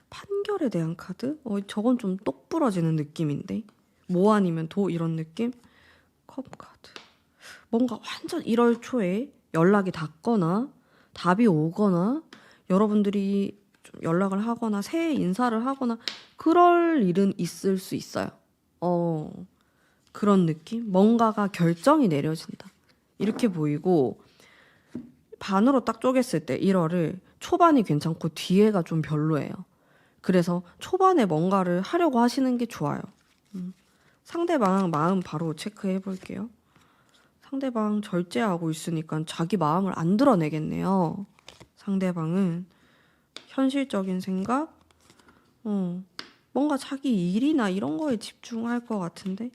판결에 대한 카드? 저건 좀 똑부러지는 느낌인데? 뭐 아니면 도, 이런 느낌? 컵 카드. 뭔가 완전 1월 초에 연락이 닿거나 답이 오거나 여러분들이 좀 연락을 하거나 새해 인사를 하거나 그럴 일은 있을 수 있어요. 그런 느낌? 뭔가가 결정이 내려진다. 이렇게 보이고 반으로 딱 쪼갰을 때 1월을 초반이 괜찮고 뒤에가 좀 별로예요. 그래서 초반에 뭔가를 하려고 하시는 게 좋아요. 상대방 마음 바로 체크해 볼게요. 상대방 절제하고 있으니까 자기 마음을 안 드러내겠네요. 상대방은 현실적인 생각, 뭔가 자기 일이나 이런 거에 집중할 것 같은데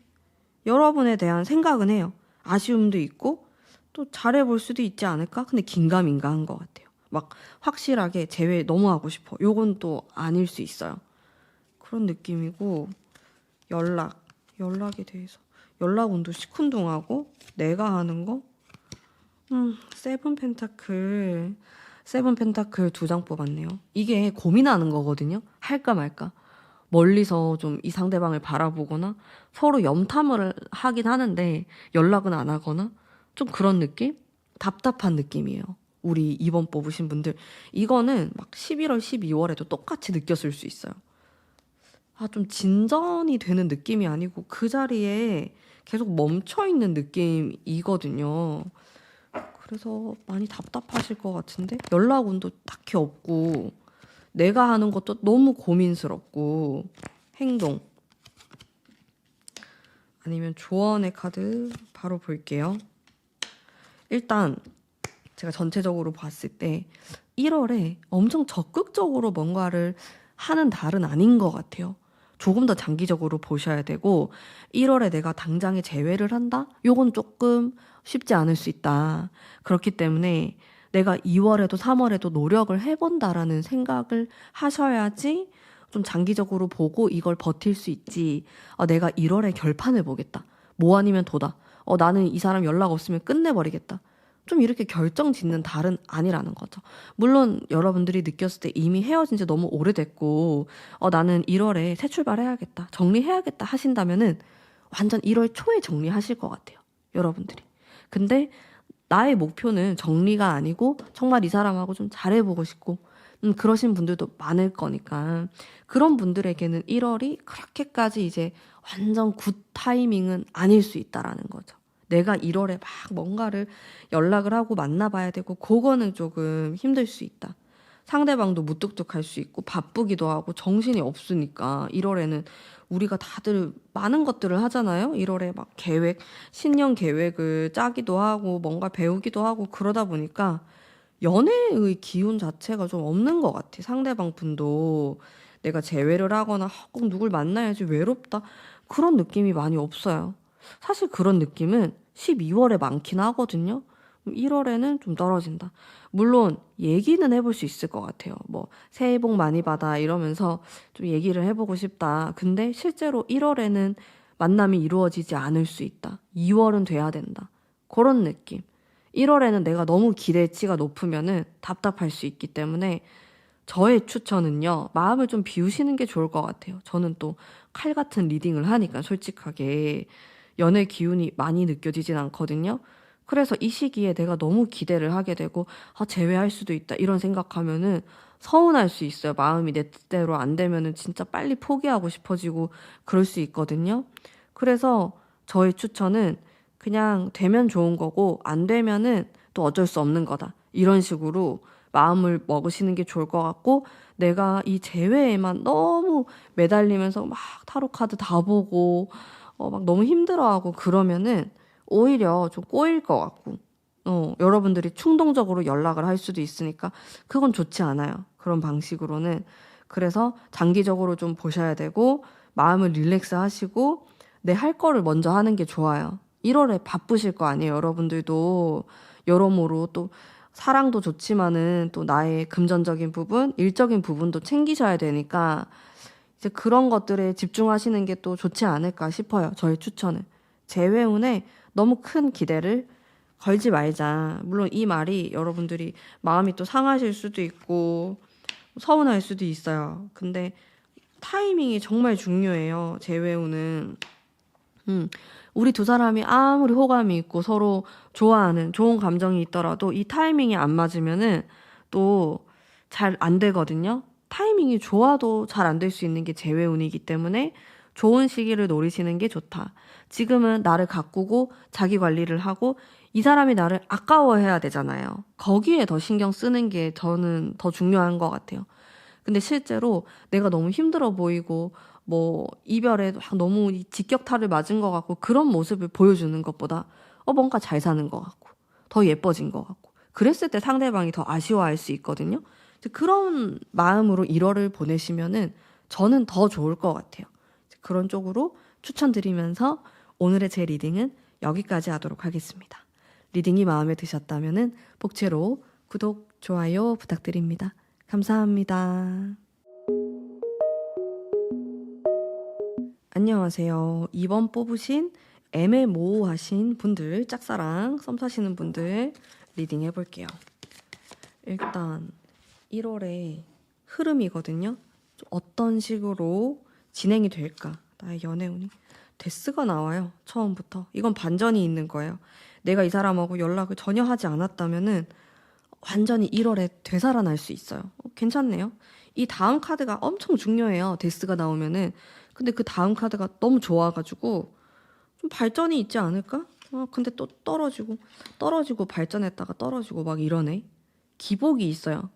여러분에 대한 생각은 해요. 아쉬움도 있고 또 잘해볼 수도 있지 않을까? 근데 긴가민가한 것 같아요. 막 확실하게 제외 너무 하고 싶어. 요건 또 아닐 수 있어요. 그런 느낌이고 연락에 대해서 연락 운도 시큰둥하고 내가 하는 거 세븐 펜타클 2장 뽑았네요. 이게 고민하는 거거든요. 할까 말까. 멀리서 좀 이 상대방을 바라보거나 서로 염탐을 하긴 하는데 연락은 안 하거나 좀 그런 느낌? 답답한 느낌이에요. 우리 이번 뽑으신 분들 이거는 막 11월, 12월에도 똑같이 느꼈을 수 있어요. 좀 진전이 되는 느낌이 아니고 그 자리에 계속 멈춰있는 느낌이거든요. 그래서 많이 답답하실 것 같은데 연락 운도 딱히 없고 내가 하는 것도 너무 고민스럽고 행동 아니면 조언의 카드 바로 볼게요. 일단 제가 전체적으로 봤을 때 1월에 엄청 적극적으로 뭔가를 하는 달은 아닌 것 같아요. 조금 더 장기적으로 보셔야 되고 1월에 내가 당장에 재회를 한다? 요건 조금 쉽지 않을 수 있다. 그렇기 때문에 내가 2월에도 3월에도 노력을 해본다라는 생각을 하셔야지 좀 장기적으로 보고 이걸 버틸 수 있지. 내가 1월에 결판을 보겠다. 뭐 아니면 도다. 나는 이 사람 연락 없으면 끝내버리겠다. 좀 이렇게 결정 짓는 달은 아니라는 거죠. 물론 여러분들이 느꼈을 때 이미 헤어진 지 너무 오래됐고 나는 1월에 새 출발해야겠다. 정리해야겠다 하신다면은 완전 1월 초에 정리하실 것 같아요. 여러분들이. 근데 나의 목표는 정리가 아니고 정말 이 사람하고 좀 잘해보고 싶고 그러신 분들도 많을 거니까 그런 분들에게는 1월이 그렇게까지 이제 완전 굿 타이밍은 아닐 수 있다라는 거죠. 내가 1월에 막 뭔가를 연락을 하고 만나봐야 되고 그거는 조금 힘들 수 있다. 상대방도 무뚝뚝할 수 있고 바쁘기도 하고 정신이 없으니까 1월에는 우리가 다들 많은 것들을 하잖아요. 1월에 막 신년 계획을 짜기도 하고 뭔가 배우기도 하고 그러다 보니까 연애의 기운 자체가 좀 없는 것 같아. 상대방 분도 내가 재회를 하거나 꼭 누굴 만나야지 외롭다. 그런 느낌이 많이 없어요. 사실 그런 느낌은 12월에 많긴 하거든요. 1월에는 좀 떨어진다. 물론 얘기는 해볼 수 있을 것 같아요. 뭐 새해 복 많이 받아 이러면서 좀 얘기를 해보고 싶다. 근데 실제로 1월에는 만남이 이루어지지 않을 수 있다. 2월은 돼야 된다. 그런 느낌. 1월에는 내가 너무 기대치가 높으면은 답답할 수 있기 때문에 저의 추천은요. 마음을 좀 비우시는 게 좋을 것 같아요. 저는 또 칼 같은 리딩을 하니까 솔직하게 연애 기운이 많이 느껴지진 않거든요. 그래서 이 시기에 내가 너무 기대를 하게 되고 재회할 수도 있다 이런 생각하면은 서운할 수 있어요. 마음이 내 뜻대로 안 되면은 진짜 빨리 포기하고 싶어지고 그럴 수 있거든요. 그래서 저의 추천은 그냥 되면 좋은 거고 안 되면은 또 어쩔 수 없는 거다. 이런 식으로 마음을 먹으시는 게 좋을 것 같고 내가 이 재회에만 너무 매달리면서 막 타로 카드 다 보고 막 너무 힘들어하고 그러면은 오히려 좀 꼬일 것 같고 여러분들이 충동적으로 연락을 할 수도 있으니까 그건 좋지 않아요. 그런 방식으로는. 그래서 장기적으로 좀 보셔야 되고 마음을 릴렉스 하시고 내 할 거를 먼저 하는 게 좋아요. 1월에 바쁘실 거 아니에요. 여러분들도 여러모로 또 사랑도 좋지만은 또 나의 금전적인 부분, 일적인 부분도 챙기셔야 되니까 이제 그런 것들에 집중하시는 게 또 좋지 않을까 싶어요. 저의 추천은. 재회운에 너무 큰 기대를 걸지 말자. 물론 이 말이 여러분들이 마음이 또 상하실 수도 있고 서운할 수도 있어요. 근데 타이밍이 정말 중요해요. 재회운은. 우리 두 사람이 아무리 호감이 있고 서로 좋아하는 좋은 감정이 있더라도 이 타이밍이 안 맞으면은 또 잘 안 되거든요. 타이밍이 좋아도 잘 안 될 수 있는 게 재회운이기 때문에 좋은 시기를 노리시는 게 좋다. 지금은 나를 가꾸고 자기 관리를 하고 이 사람이 나를 아까워해야 되잖아요. 거기에 더 신경 쓰는 게 저는 더 중요한 것 같아요. 근데 실제로 내가 너무 힘들어 보이고 뭐 이별에 막 너무 직격탄을 맞은 것 같고 그런 모습을 보여주는 것보다 뭔가 잘 사는 것 같고 더 예뻐진 것 같고 그랬을 때 상대방이 더 아쉬워할 수 있거든요. 그런 마음으로 1월을 보내시면은 저는 더 좋을 것 같아요. 그런 쪽으로 추천드리면서 오늘의 제 리딩은 여기까지 하도록 하겠습니다. 리딩이 마음에 드셨다면은 복채로 구독, 좋아요 부탁드립니다. 감사합니다. 안녕하세요. 이번 뽑으신 애매모호하신 분들, 짝사랑, 썸 타시는 분들 리딩 해볼게요. 일단 1월의 흐름이거든요. 어떤 식으로 진행이 될까? 나의 연애운이. 데스가 나와요. 처음부터. 이건 반전이 있는 거예요. 내가 이 사람하고 연락을 전혀 하지 않았다면은 완전히 1월에 되살아날 수 있어요. 괜찮네요. 이 다음 카드가 엄청 중요해요. 데스가 나오면은. 근데 그 다음 카드가 너무 좋아가지고 좀 발전이 있지 않을까? 근데 또 떨어지고 발전했다가 떨어지고 막 이러네. 기복이 있어요.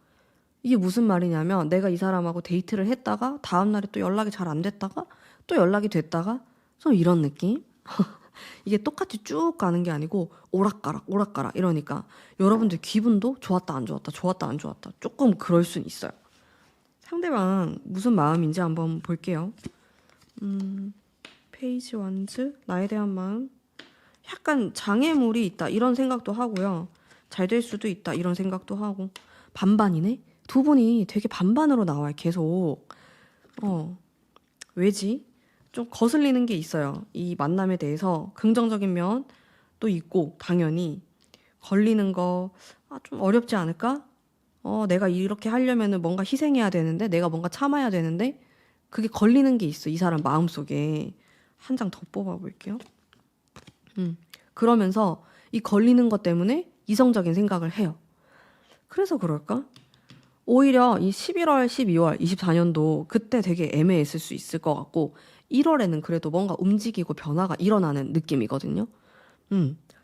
이게 무슨 말이냐면 내가 이 사람하고 데이트를 했다가 다음날에 또 연락이 잘 안 됐다가 또 연락이 됐다가 좀 이런 느낌? 이게 똑같이 쭉 가는 게 아니고 오락가락 이러니까 여러분들 기분도 좋았다 안 좋았다 조금 그럴 순 있어요. 상대방 무슨 마음인지 한번 볼게요. 페이지 원즈 나에 대한 마음 약간 장애물이 있다 이런 생각도 하고요. 잘 될 수도 있다 이런 생각도 하고 반반이네? 두 분이 되게 반반으로 나와요. 계속 왜지? 좀 거슬리는 게 있어요. 이 만남에 대해서 긍정적인 면도 있고 당연히 걸리는 거 좀 어렵지 않을까? 내가 이렇게 하려면은 뭔가 희생해야 되는데 내가 뭔가 참아야 되는데 그게 걸리는 게 있어. 이 사람 마음속에. 한 장 더 뽑아볼게요. 그러면서 이 걸리는 것 때문에 이성적인 생각을 해요. 그래서 그럴까? 오히려 이 11월, 12월, 24년도 그때 되게 애매했을 수 있을 것 같고 1월에는 그래도 뭔가 움직이고 변화가 일어나는 느낌이거든요.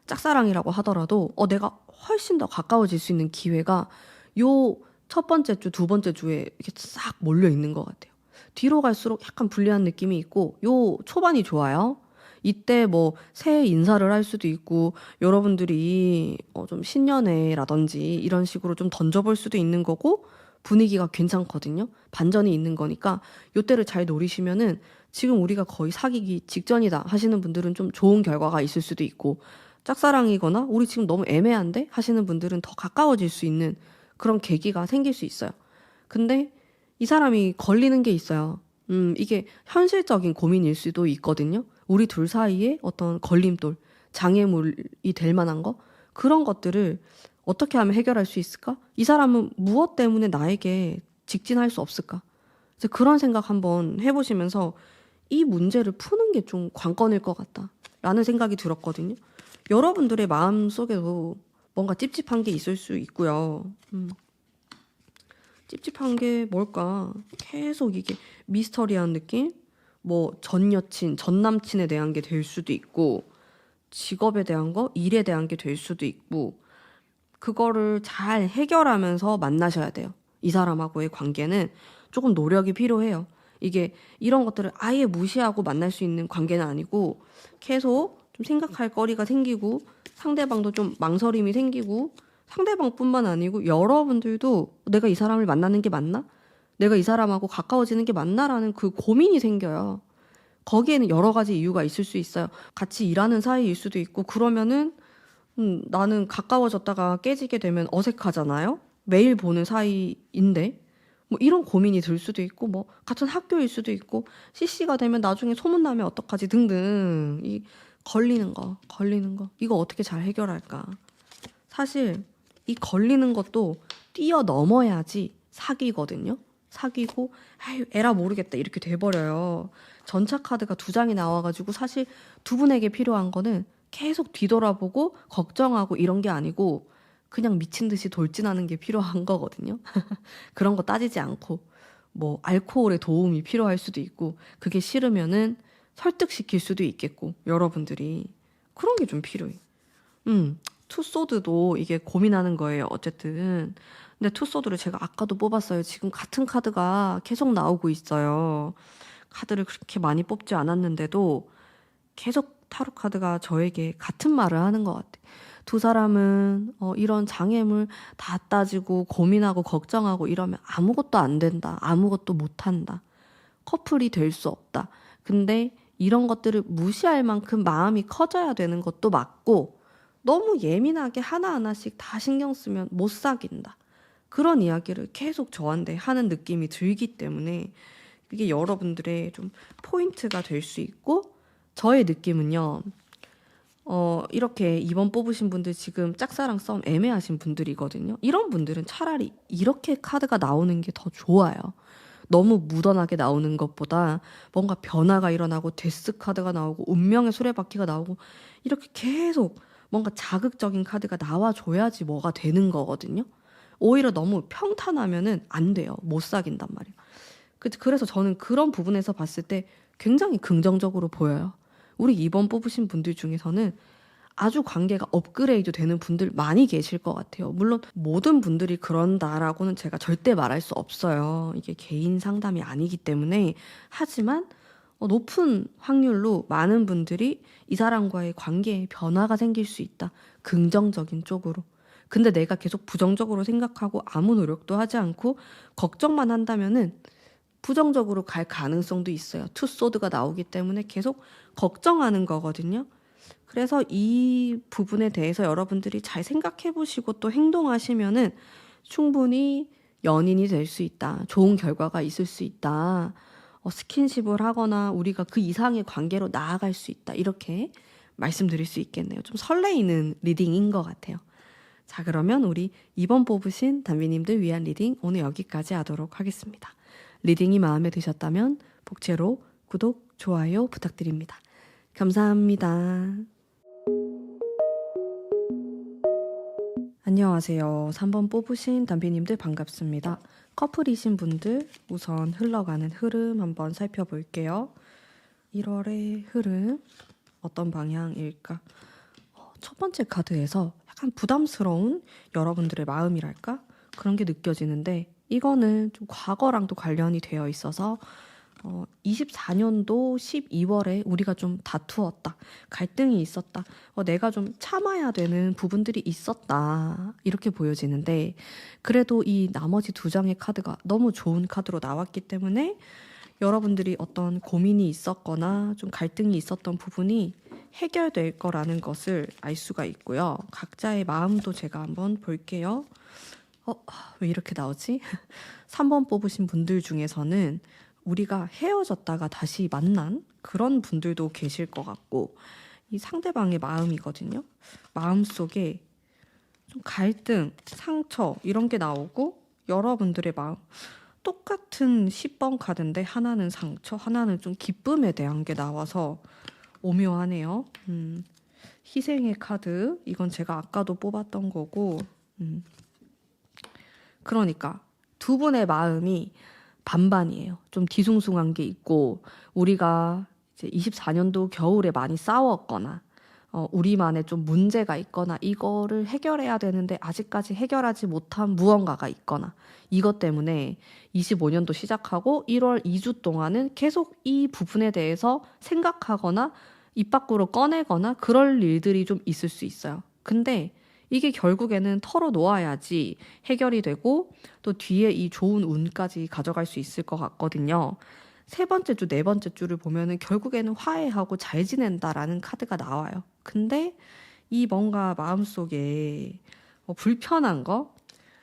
짝사랑이라고 하더라도 내가 훨씬 더 가까워질 수 있는 기회가 요 첫 번째 주, 두 번째 주에 이렇게 싹 몰려 있는 것 같아요. 뒤로 갈수록 약간 불리한 느낌이 있고 요 초반이 좋아요. 이때 뭐 새해 인사를 할 수도 있고 여러분들이 좀 신년회라든지 이런 식으로 좀 던져볼 수도 있는 거고 분위기가 괜찮거든요. 반전이 있는 거니까 요때를 잘 노리시면은 지금 우리가 거의 사귀기 직전이다 하시는 분들은 좀 좋은 결과가 있을 수도 있고 짝사랑이거나 우리 지금 너무 애매한데 하시는 분들은 더 가까워질 수 있는 그런 계기가 생길 수 있어요. 근데 이 사람이 걸리는 게 있어요. 이게 현실적인 고민일 수도 있거든요. 우리 둘 사이에 어떤 걸림돌, 장애물이 될 만한 거 그런 것들을 어떻게 하면 해결할 수 있을까? 이 사람은 무엇 때문에 나에게 직진할 수 없을까? 이제 그런 생각 한번 해보시면서 이 문제를 푸는 게 좀 관건일 것 같다라는 생각이 들었거든요. 여러분들의 마음 속에도 뭔가 찝찝한 게 있을 수 있고요. 찝찝한 게 뭘까? 계속 이게 미스터리한 느낌? 뭐 전 여친, 전 남친에 대한 게 될 수도 있고 직업에 대한 거, 일에 대한 게 될 수도 있고 그거를 잘 해결하면서 만나셔야 돼요. 이 사람하고의 관계는 조금 노력이 필요해요. 이게 이런 것들을 아예 무시하고 만날 수 있는 관계는 아니고 계속 좀 생각할 거리가 생기고 상대방도 좀 망설임이 생기고 상대방뿐만 아니고 여러분들도 내가 이 사람을 만나는 게 맞나? 내가 이 사람하고 가까워지는 게 맞나라는 그 고민이 생겨요. 거기에는 여러 가지 이유가 있을 수 있어요. 같이 일하는 사이일 수도 있고 그러면은 나는 가까워졌다가 깨지게 되면 어색하잖아요. 매일 보는 사이인데 뭐 이런 고민이 들 수도 있고 뭐 같은 학교일 수도 있고 CC가 되면 나중에 소문나면 어떡하지 등등 이 걸리는 거 이거 어떻게 잘 해결할까? 사실 이 걸리는 것도 뛰어넘어야지 사귀거든요. 사귀고 아유 에라 모르겠다 이렇게 돼버려요. 전차 카드가 두 장이 나와가지고 사실 두 분에게 필요한 거는 계속 뒤돌아보고 걱정하고 이런 게 아니고 그냥 미친 듯이 돌진하는 게 필요한 거거든요. 그런 거 따지지 않고 뭐 알코올의 도움이 필요할 수도 있고 그게 싫으면은 설득시킬 수도 있겠고 여러분들이 그런 게 좀 필요해. 투소드도 이게 고민하는 거예요. 어쨌든. 근데 투소드를 제가 아까도 뽑았어요. 지금 같은 카드가 계속 나오고 있어요. 카드를 그렇게 많이 뽑지 않았는데도 계속 타로 카드가 저에게 같은 말을 하는 것 같아요. 두 사람은 이런 장애물 다 따지고 고민하고 걱정하고 이러면 아무것도 안 된다. 아무것도 못 한다. 커플이 될 수 없다. 근데 이런 것들을 무시할 만큼 마음이 커져야 되는 것도 맞고 너무 예민하게 하나하나씩 다 신경 쓰면 못 사귄다. 그런 이야기를 계속 저한테 하는 느낌이 들기 때문에 이게 여러분들의 좀 포인트가 될 수 있고 저의 느낌은요. 이렇게 2번 뽑으신 분들 지금 짝사랑 싸움 애매하신 분들이거든요. 이런 분들은 차라리 이렇게 카드가 나오는 게 더 좋아요. 너무 무던하게 나오는 것보다 뭔가 변화가 일어나고 데스 카드가 나오고 운명의 수레바퀴가 나오고 이렇게 계속 뭔가 자극적인 카드가 나와줘야지 뭐가 되는 거거든요. 오히려 너무 평탄하면은 안 돼요. 못 사귄단 말이에요. 그래서 저는 그런 부분에서 봤을 때 굉장히 긍정적으로 보여요. 우리 2번 뽑으신 분들 중에서는 아주 관계가 업그레이드 되는 분들 많이 계실 것 같아요. 물론 모든 분들이 그런다라고는 제가 절대 말할 수 없어요. 이게 개인 상담이 아니기 때문에. 하지만 높은 확률로 많은 분들이 이 사람과의 관계에 변화가 생길 수 있다. 긍정적인 쪽으로. 근데 내가 계속 부정적으로 생각하고 아무 노력도 하지 않고 걱정만 한다면은 부정적으로 갈 가능성도 있어요. 투소드가 나오기 때문에 계속 걱정하는 거거든요. 그래서 이 부분에 대해서 여러분들이 잘 생각해 보시고 또 행동하시면은 충분히 연인이 될 수 있다. 좋은 결과가 있을 수 있다. 스킨십을 하거나 우리가 그 이상의 관계로 나아갈 수 있다. 이렇게 말씀드릴 수 있겠네요. 좀 설레이는 리딩인 것 같아요. 자, 그러면 우리 2번 뽑으신 단비님들 위한 리딩 오늘 여기까지 하도록 하겠습니다. 리딩이 마음에 드셨다면 복채로 구독, 좋아요 부탁드립니다. 감사합니다. 안녕하세요. 3번 뽑으신 단비님들 반갑습니다. 커플이신 분들 우선 흘러가는 흐름 한번 살펴볼게요. 1월의 흐름 어떤 방향일까? 첫 번째 카드에서 약간 부담스러운 여러분들의 마음이랄까? 그런 게 느껴지는데 이거는 좀 과거랑도 관련이 되어 있어서 24년도 12월에 우리가 좀 다투었다. 갈등이 있었다. 내가 좀 참아야 되는 부분들이 있었다. 이렇게 보여지는데 그래도 이 나머지 두 장의 카드가 너무 좋은 카드로 나왔기 때문에 여러분들이 어떤 고민이 있었거나 좀 갈등이 있었던 부분이 해결될 거라는 것을 알 수가 있고요. 각자의 마음도 제가 한번 볼게요. 왜 이렇게 나오지? 3번 뽑으신 분들 중에서는 우리가 헤어졌다가 다시 만난 그런 분들도 계실 것 같고 이 상대방의 마음이거든요. 마음속에 좀 갈등, 상처 이런 게 나오고 여러분들의 마음 똑같은 10번 카드인데 하나는 상처, 하나는 좀 기쁨에 대한 게 나와서 오묘하네요. 희생의 카드 이건 제가 아까도 뽑았던 거고 그러니까 두 분의 마음이 반반이에요. 좀 뒤숭숭한 게 있고 우리가 이제 24년도 겨울에 많이 싸웠거나 우리만의 좀 문제가 있거나 이거를 해결해야 되는데 아직까지 해결하지 못한 무언가가 있거나 이것 때문에 25년도 시작하고 1월 2주 동안은 계속 이 부분에 대해서 생각하거나 입 밖으로 꺼내거나 그럴 일들이 좀 있을 수 있어요. 근데 이게 결국에는 털어놓아야지 해결이 되고 또 뒤에 이 좋은 운까지 가져갈 수 있을 것 같거든요. 세 번째 주, 네 번째 주를 보면은 결국에는 화해하고 잘 지낸다라는 카드가 나와요. 근데 이 뭔가 마음속에 불편한 거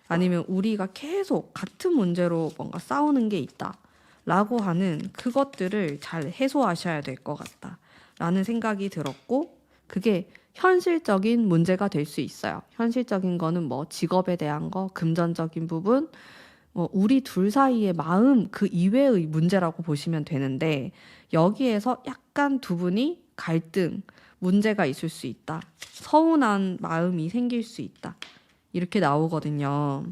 아니면 우리가 계속 같은 문제로 뭔가 싸우는 게 있다라고 하는 그것들을 잘 해소하셔야 될 것 같다라는 생각이 들었고 그게 현실적인 문제가 될 수 있어요. 현실적인 거는 뭐 직업에 대한 거, 금전적인 부분, 우리 둘 사이의 마음 그 이외의 문제라고 보시면 되는데 여기에서 약간 두 분이 갈등, 문제가 있을 수 있다. 서운한 마음이 생길 수 있다. 이렇게 나오거든요.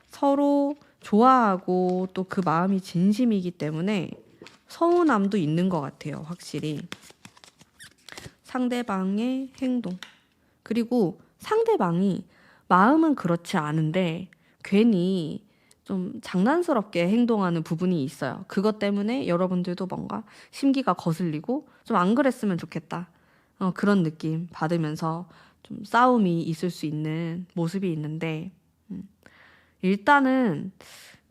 서로 좋아하고 또 그 마음이 진심이기 때문에 서운함도 있는 것 같아요. 확실히. 상대방의 행동. 그리고 상대방이 마음은 그렇지 않은데 괜히 좀 장난스럽게 행동하는 부분이 있어요. 그것 때문에 여러분들도 뭔가 심기가 거슬리고 좀 안 그랬으면 좋겠다. 그런 느낌 받으면서 좀 싸움이 있을 수 있는 모습이 있는데, 일단은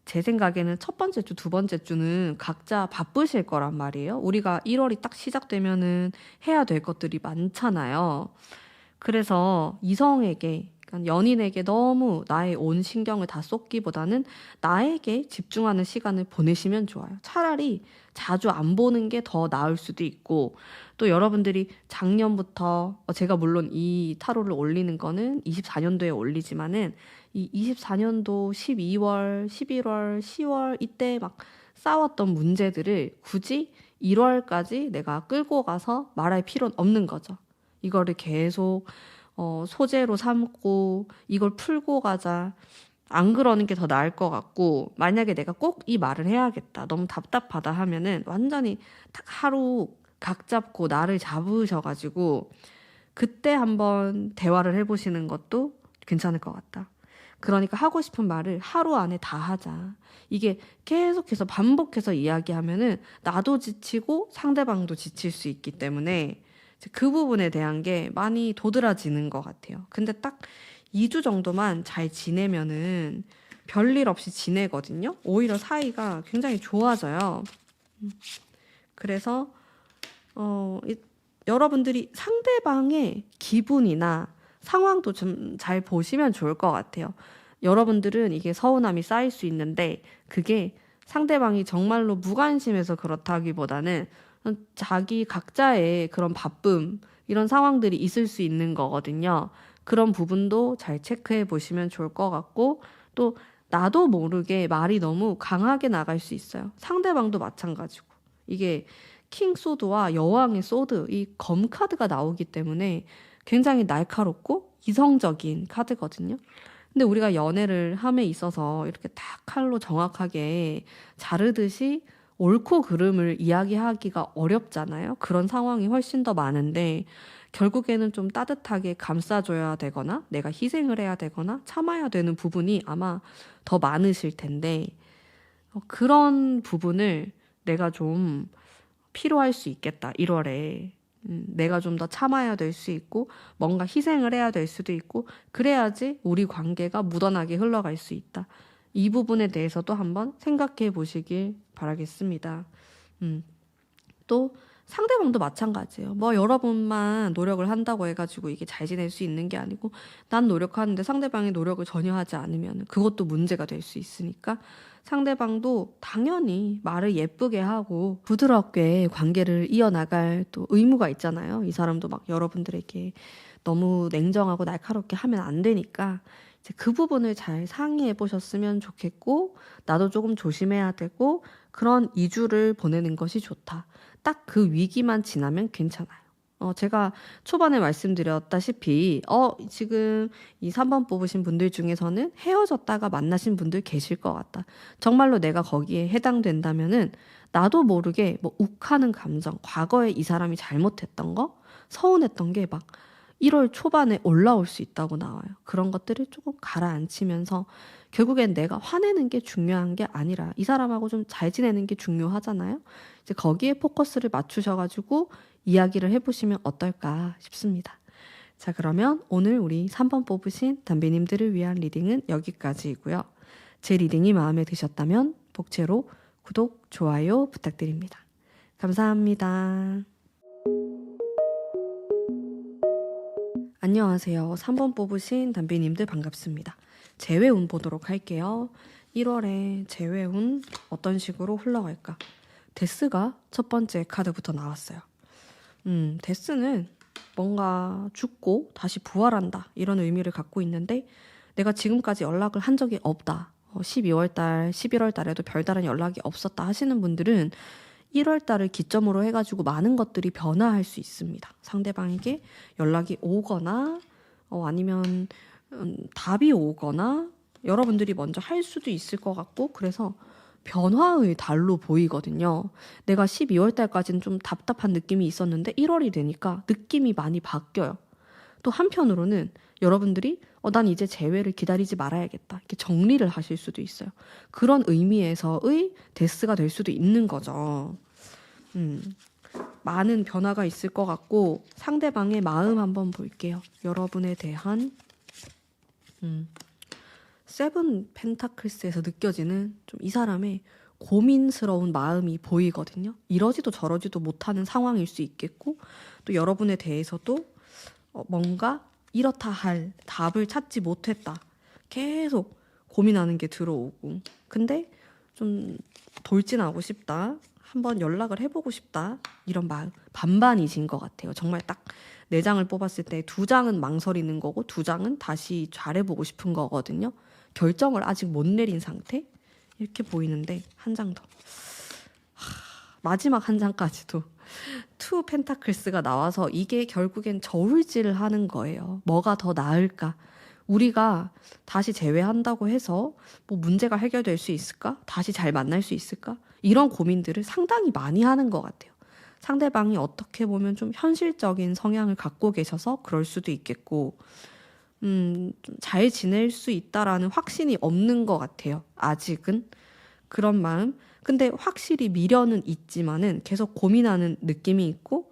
제 생각에는 첫 번째 주, 두 번째 주는 각자 바쁘실 거란 말이에요. 우리가 1월이 딱 시작되면은 해야 될 것들이 많잖아요. 그래서 이성에게, 그러니까 연인에게 너무 나의 온 신경을 다 쏟기보다는 나에게 집중하는 시간을 보내시면 좋아요. 차라리 자주 안 보는 게 더 나을 수도 있고, 또 여러분들이 작년부터, 제가 물론 이 타로를 올리는 거는 24년도에 올리지만은, 이 24년도 12월, 11월, 10월 이때 막 싸웠던 문제들을 굳이 1월까지 내가 끌고 가서 말할 필요는 없는 거죠. 이거를 계속 소재로 삼고 이걸 풀고 가자. 안 그러는 게 더 나을 것 같고, 만약에 내가 꼭 이 말을 해야겠다. 너무 답답하다 하면은 완전히 딱 하루 각 잡고 나를 잡으셔가지고 그때 한번 대화를 해보시는 것도 괜찮을 것 같다. 그러니까 하고 싶은 말을 하루 안에 다 하자. 이게 계속해서 반복해서 이야기하면은 나도 지치고 상대방도 지칠 수 있기 때문에 그 부분에 대한 게 많이 도드라지는 것 같아요. 근데 딱 2주 정도만 잘 지내면은 별일 없이 지내거든요. 오히려 사이가 굉장히 좋아져요. 그래서 여러분들이 상대방의 기분이나 상황도 좀 잘 보시면 좋을 것 같아요. 여러분들은 이게 서운함이 쌓일 수 있는데 그게 상대방이 정말로 무관심해서 그렇다기보다는 자기 각자의 그런 바쁨, 이런 상황들이 있을 수 있는 거거든요. 그런 부분도 잘 체크해 보시면 좋을 것 같고, 또 나도 모르게 말이 너무 강하게 나갈 수 있어요. 상대방도 마찬가지고. 이게 킹 소드와 여왕의 소드, 이 검 카드가 나오기 때문에 굉장히 날카롭고 이성적인 카드거든요. 근데 우리가 연애를 함에 있어서 이렇게 딱 칼로 정확하게 자르듯이 옳고 그름을 이야기하기가 어렵잖아요. 그런 상황이 훨씬 더 많은데 결국에는 좀 따뜻하게 감싸줘야 되거나 내가 희생을 해야 되거나 참아야 되는 부분이 아마 더 많으실 텐데, 그런 부분을 내가 좀 필요할 수 있겠다. 1월에 내가 좀 더 참아야 될 수 있고 뭔가 희생을 해야 될 수도 있고, 그래야지 우리 관계가 무던하게 흘러갈 수 있다. 이 부분에 대해서도 한번 생각해 보시길 바라겠습니다. 또 상대방도 마찬가지예요. 뭐 여러분만 노력을 한다고 해가지고 이게 잘 지낼 수 있는 게 아니고, 난 노력하는데 상대방이 노력을 전혀 하지 않으면 그것도 문제가 될 수 있으니까 상대방도 당연히 말을 예쁘게 하고 부드럽게 관계를 이어나갈 또 의무가 있잖아요. 이 사람도 막 여러분들에게 너무 냉정하고 날카롭게 하면 안 되니까 이제 그 부분을 잘 상의해 보셨으면 좋겠고, 나도 조금 조심해야 되고, 그런 2주를 보내는 것이 좋다. 딱 그 위기만 지나면 괜찮아요. 제가 초반에 말씀드렸다시피, 지금 이 3번 뽑으신 분들 중에서는 헤어졌다가 만나신 분들 계실 것 같다. 정말로 내가 거기에 해당된다면은 나도 모르게 뭐 욱하는 감정, 과거에 이 사람이 잘못했던 거, 서운했던 게 막 1월 초반에 올라올 수 있다고 나와요. 그런 것들을 조금 가라앉히면서 결국엔 내가 화내는 게 중요한 게 아니라 이 사람하고 좀 잘 지내는 게 중요하잖아요. 이제 거기에 포커스를 맞추셔가지고 이야기를 해보시면 어떨까 싶습니다. 자, 그러면 오늘 우리 3번 뽑으신 담비님들을 위한 리딩은 여기까지이고요. 제 리딩이 마음에 드셨다면 복채로 구독, 좋아요 부탁드립니다. 감사합니다. 안녕하세요. 3번 뽑으신 담비님들 반갑습니다. 재회운 보도록 할게요. 1월에 재회운 어떤 식으로 흘러갈까? 데스가 첫 번째 카드부터 나왔어요. 데스는 뭔가 죽고 다시 부활한다, 이런 의미를 갖고 있는데, 내가 지금까지 연락을 한 적이 없다. 12월 달, 11월 달에도 별다른 연락이 없었다 하시는 분들은 1월 달을 기점으로 해가지고 많은 것들이 변화할 수 있습니다. 상대방에게 연락이 오거나 아니면 답이 오거나 여러분들이 먼저 할 수도 있을 것 같고 그래서 변화의 달로 보이거든요. 내가 12월 달까지는 좀 답답한 느낌이 있었는데 1월이 되니까 느낌이 많이 바뀌어요. 또 한편으로는 여러분들이 난 이제 재회를 기다리지 말아야겠다. 이렇게 정리를 하실 수도 있어요. 그런 의미에서의 데스가 될 수도 있는 거죠. 많은 변화가 있을 것 같고 상대방의 마음 한번 볼게요. 여러분에 대한 세븐 펜타클스에서 느껴지는 좀 이 사람의 고민스러운 마음이 보이거든요. 이러지도 저러지도 못하는 상황일 수 있겠고 또 여러분에 대해서도 뭔가 이렇다 할 답을 찾지 못했다. 계속 고민하는 게 들어오고 근데 좀 돌진하고 싶다. 한번 연락을 해보고 싶다. 이런 마음 반반이신 것 같아요. 정말 딱 4장을 뽑았을 때 2장은 망설이는 거고 2장은 다시 잘해보고 싶은 거거든요. 결정을 아직 못 내린 상태? 이렇게 보이는데 한 장 더. 마지막 한 장까지도 투 펜타클스가 나와서 이게 결국엔 저울질을 하는 거예요. 뭐가 더 나을까? 우리가 다시 재회한다고 해서 뭐 문제가 해결될 수 있을까? 다시 잘 만날 수 있을까? 이런 고민들을 상당히 많이 하는 것 같아요. 상대방이 어떻게 보면 좀 현실적인 성향을 갖고 계셔서 그럴 수도 있겠고 좀 잘 지낼 수 있다라는 확신이 없는 것 같아요. 아직은. 그런 마음. 근데 확실히 미련은 있지만은 계속 고민하는 느낌이 있고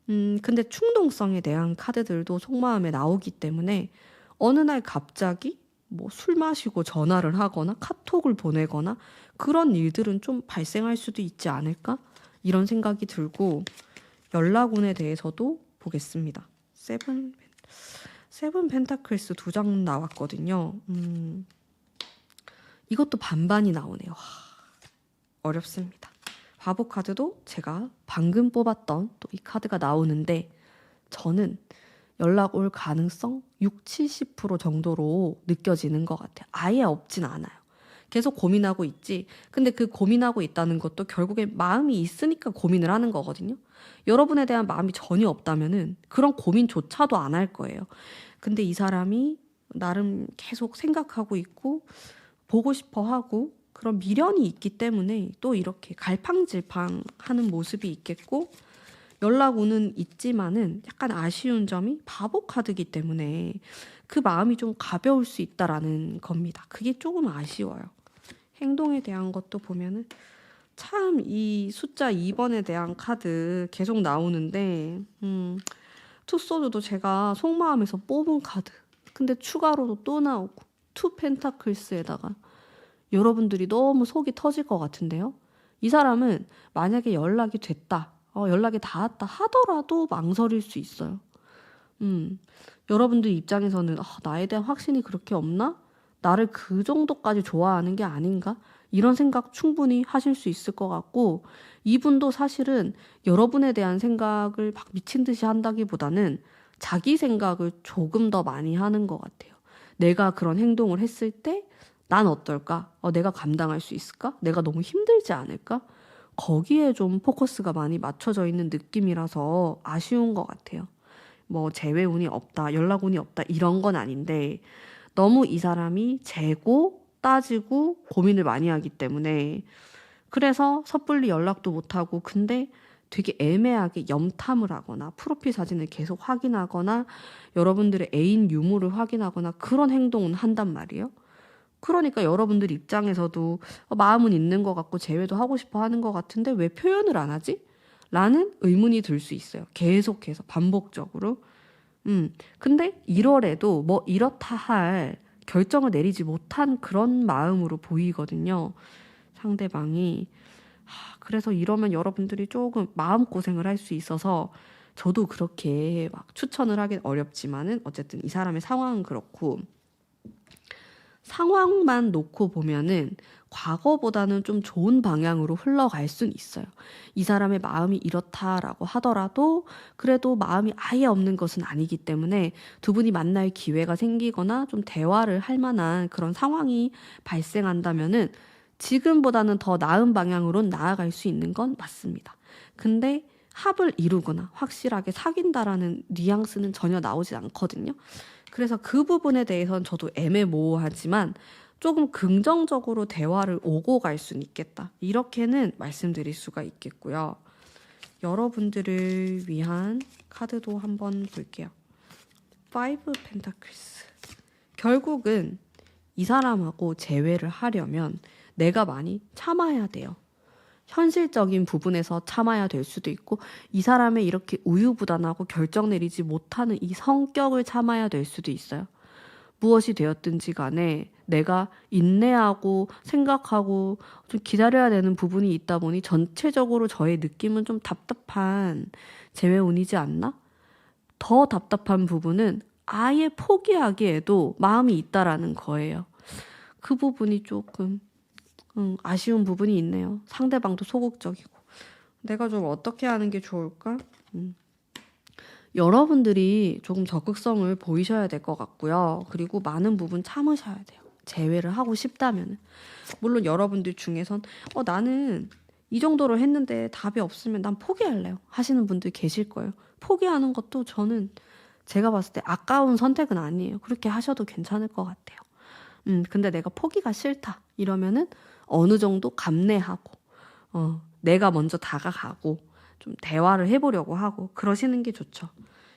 근데 충동성에 대한 카드들도 속마음에 나오기 때문에 어느 날 갑자기 뭐 술 마시고 전화를 하거나 카톡을 보내거나 그런 일들은 좀 발생할 수도 있지 않을까? 이런 생각이 들고 연락운에 대해서도 보겠습니다. 세븐 펜타클스 2장 나왔거든요. 이것도 반반이 나오네요. 어렵습니다. 바보 카드도 제가 방금 뽑았던 또 이 카드가 나오는데 저는 연락 올 가능성 60-70% 정도로 느껴지는 것 같아요. 아예 없진 않아요. 계속 고민하고 있지. 근데 그 고민하고 있다는 것도 결국에 마음이 있으니까 고민을 하는 거거든요. 여러분에 대한 마음이 전혀 없다면은 그런 고민조차도 안 할 거예요. 근데 이 사람이 나름 계속 생각하고 있고 보고 싶어 하고 그런 미련이 있기 때문에 또 이렇게 갈팡질팡 하는 모습이 있겠고 연락 오는 있지만은 약간 아쉬운 점이 바보 카드이기 때문에 그 마음이 좀 가벼울 수 있다라는 겁니다. 그게 조금 아쉬워요. 행동에 대한 것도 보면은 참 이 숫자 2번에 대한 카드 계속 나오는데 투소드도 제가 속마음에서 뽑은 카드 근데 추가로도 또 나오고 투 펜타클스에다가 여러분들이 너무 속이 터질 것 같은데요. 이 사람은 만약에 연락이 됐다 연락이 닿았다 하더라도 망설일 수 있어요. 여러분들 입장에서는 나에 대한 확신이 그렇게 없나? 나를 그 정도까지 좋아하는 게 아닌가? 이런 생각 충분히 하실 수 있을 것 같고 이분도 사실은 여러분에 대한 생각을 막 미친 듯이 한다기보다는 자기 생각을 조금 더 많이 하는 것 같아요. 내가 그런 행동을 했을 때 난 어떨까? 내가 감당할 수 있을까? 내가 너무 힘들지 않을까? 거기에 좀 포커스가 많이 맞춰져 있는 느낌이라서 아쉬운 것 같아요. 뭐 재회운이 없다, 연락운이 없다 이런 건 아닌데 너무 이 사람이 재고 따지고 고민을 많이 하기 때문에 그래서 섣불리 연락도 못하고 근데 되게 애매하게 염탐을 하거나 프로필 사진을 계속 확인하거나 여러분들의 애인 유무를 확인하거나 그런 행동은 한단 말이에요. 그러니까 여러분들 입장에서도 마음은 있는 것 같고 재회도 하고 싶어 하는 것 같은데 왜 표현을 안 하지? 라는 의문이 들 수 있어요. 계속해서 반복적으로. 근데 1월에도 뭐 이렇다 할 결정을 내리지 못한 그런 마음으로 보이거든요. 상대방이. 그래서 이러면 여러분들이 조금 마음고생을 할 수 있어서 저도 그렇게 막 추천을 하긴 어렵지만은 어쨌든 이 사람의 상황은 그렇고 상황만 놓고 보면은 과거보다는 좀 좋은 방향으로 흘러갈 수는 있어요. 이 사람의 마음이 이렇다라고 하더라도 그래도 마음이 아예 없는 것은 아니기 때문에 두 분이 만날 기회가 생기거나 좀 대화를 할 만한 그런 상황이 발생한다면은 지금보다는 더 나은 방향으로 나아갈 수 있는 건 맞습니다. 근데 합을 이루거나 확실하게 사귄다라는 뉘앙스는 전혀 나오지 않거든요. 그래서 그 부분에 대해서는 저도 애매모호하지만 조금 긍정적으로 대화를 오고 갈 수는 있겠다. 이렇게는 말씀드릴 수가 있겠고요. 여러분들을 위한 카드도 한번 볼게요. 5 펜타클스. 결국은 이 사람하고 재회를 하려면 내가 많이 참아야 돼요. 현실적인 부분에서 참아야 될 수도 있고 이 사람의 이렇게 우유부단하고 결정 내리지 못하는 이 성격을 참아야 될 수도 있어요. 무엇이 되었든지 간에 내가 인내하고 생각하고 좀 기다려야 되는 부분이 있다 보니 전체적으로 저의 느낌은 좀 답답한 재회운이지 않나? 더 답답한 부분은 아예 포기하기에도 마음이 있다라는 거예요. 그 부분이 조금 아쉬운 부분이 있네요. 상대방도 소극적이고. 내가 좀 어떻게 하는 게 좋을까? 여러분들이 조금 적극성을 보이셔야 될 것 같고요. 그리고 많은 부분 참으셔야 돼요. 재회를 하고 싶다면. 물론 여러분들 중에선 나는 이 정도로 했는데 답이 없으면 난 포기할래요 하시는 분들 계실 거예요. 포기하는 것도 저는 제가 봤을 때 아까운 선택은 아니에요. 그렇게 하셔도 괜찮을 것 같아요. 근데 내가 포기가 싫다 이러면은 어느 정도 감내하고 내가 먼저 다가가고 좀 대화를 해보려고 하고 그러시는 게 좋죠.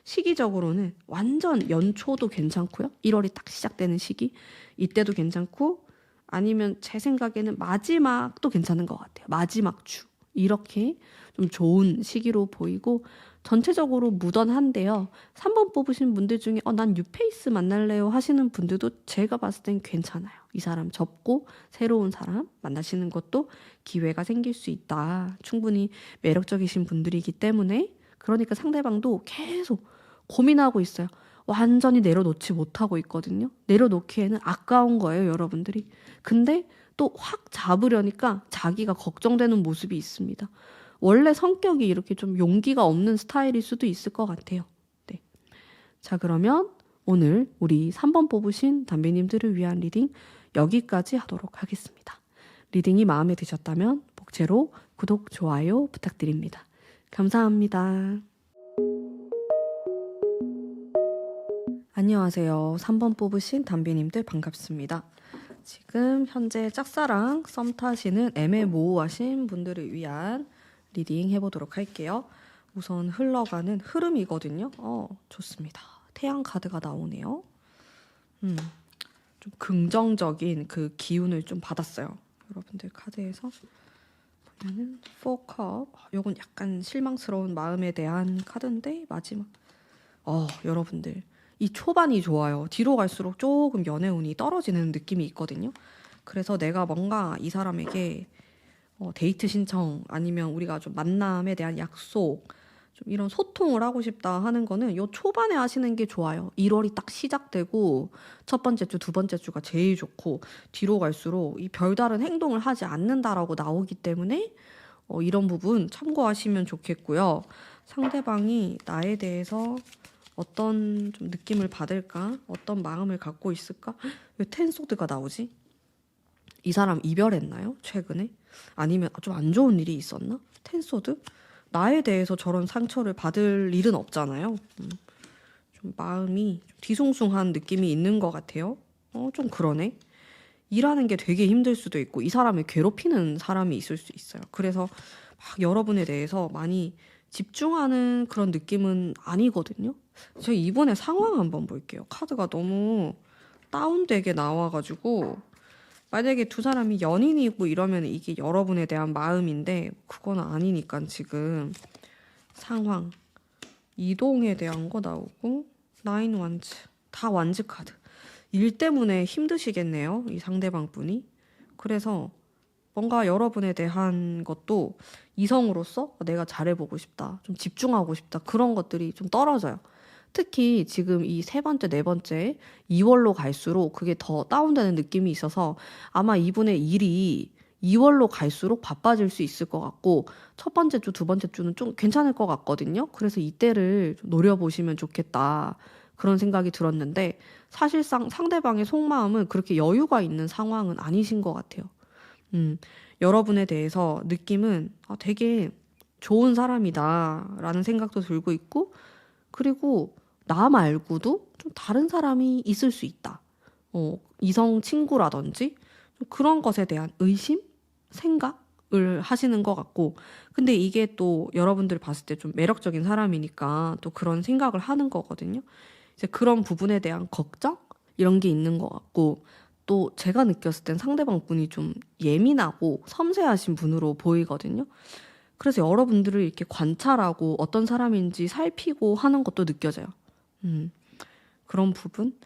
시기적으로는 완전 연초도 괜찮고요. 1월이 딱 시작되는 시기 이때도 괜찮고 아니면 제 생각에는 마지막도 괜찮은 것 같아요. 마지막 주 이렇게 좀 좋은 시기로 보이고 전체적으로 무던한데요. 3번 뽑으신 분들 중에 난 뉴페이스 만날래요 하시는 분들도 제가 봤을 땐 괜찮아요. 이 사람 접고 새로운 사람 만나시는 것도 기회가 생길 수 있다. 충분히 매력적이신 분들이기 때문에 그러니까 상대방도 계속 고민하고 있어요. 완전히 내려놓지 못하고 있거든요. 내려놓기에는 아까운 거예요, 여러분들이. 근데 또 확 잡으려니까 자기가 걱정되는 모습이 있습니다. 원래 성격이 이렇게 좀 용기가 없는 스타일일 수도 있을 것 같아요. 네. 자, 그러면 오늘 우리 3번 뽑으신 담비님들을 위한 리딩 여기까지 하도록 하겠습니다. 리딩이 마음에 드셨다면 복채로 구독, 좋아요 부탁드립니다. 감사합니다. 안녕하세요. 3번 뽑으신 담비님들 반갑습니다. 지금 현재 짝사랑 썸 타시는 애매모호하신 분들을 위한 리딩 해보도록 할게요. 우선 흘러가는 흐름이거든요. 좋습니다. 태양 카드가 나오네요. 좀 긍정적인 그 기운을 좀 받았어요. 여러분들 카드에서 보면은 4컵. 요건 약간 실망스러운 마음에 대한 카드인데 마지막. 여러분들 이 초반이 좋아요. 뒤로 갈수록 조금 연애운이 떨어지는 느낌이 있거든요. 그래서 내가 뭔가 이 사람에게 데이트 신청 아니면 우리가 좀 만남에 대한 약속 좀 이런 소통을 하고 싶다 하는 거는 요 초반에 하시는 게 좋아요. 1월이 딱 시작되고 첫 번째 주, 두 번째 주가 제일 좋고 뒤로 갈수록 이 별다른 행동을 하지 않는다라고 나오기 때문에 이런 부분 참고하시면 좋겠고요. 상대방이 나에 대해서 어떤 좀 느낌을 받을까? 어떤 마음을 갖고 있을까? 왜 텐소드가 나오지? 이 사람 이별했나요? 최근에? 아니면 좀 안 좋은 일이 있었나? 텐소드? 나에 대해서 저런 상처를 받을 일은 없잖아요. 좀 마음이 좀 뒤숭숭한 느낌이 있는 것 같아요. 좀 그러네. 일하는 게 되게 힘들 수도 있고 이 사람을 괴롭히는 사람이 있을 수 있어요. 그래서 막 여러분에 대해서 많이 집중하는 그런 느낌은 아니거든요. 저 이번에 상황 한번 볼게요. 카드가 너무 다운되게 나와가지고 만약에 두 사람이 연인이고 이러면 이게 여러분에 대한 마음인데 그건 아니니까 지금 상황 이동에 대한 거 나오고 9 완즈 다 완즈 카드 일 때문에 힘드시겠네요. 이 상대방 분이. 그래서 뭔가 여러분에 대한 것도 이성으로서 내가 잘해보고 싶다. 좀 집중하고 싶다. 그런 것들이 좀 떨어져요. 특히 지금 이 세 번째, 네 번째 2월로 갈수록 그게 더 다운되는 느낌이 있어서 아마 이분의 일이 2월로 갈수록 바빠질 수 있을 것 같고 첫 번째 주, 두 번째 주는 좀 괜찮을 것 같거든요. 그래서 이때를 좀 노려보시면 좋겠다. 그런 생각이 들었는데 사실상 상대방의 속마음은 그렇게 여유가 있는 상황은 아니신 것 같아요. 여러분에 대해서 느낌은 되게 좋은 사람이다 라는 생각도 들고 있고 그리고 나 말고도 좀 다른 사람이 있을 수 있다. 이성 친구라든지 좀 그런 것에 대한 의심, 생각을 하시는 것 같고, 근데 이게 또 여러분들이 봤을 때 좀 매력적인 사람이니까 또 그런 생각을 하는 거거든요. 이제 그런 부분에 대한 걱정? 이런 게 있는 것 같고, 또 제가 느꼈을 땐 상대방 분이 좀 예민하고 섬세하신 분으로 보이거든요. 그래서 여러분들을 이렇게 관찰하고 어떤 사람인지 살피고 하는 것도 느껴져요. 음, 그런 부분?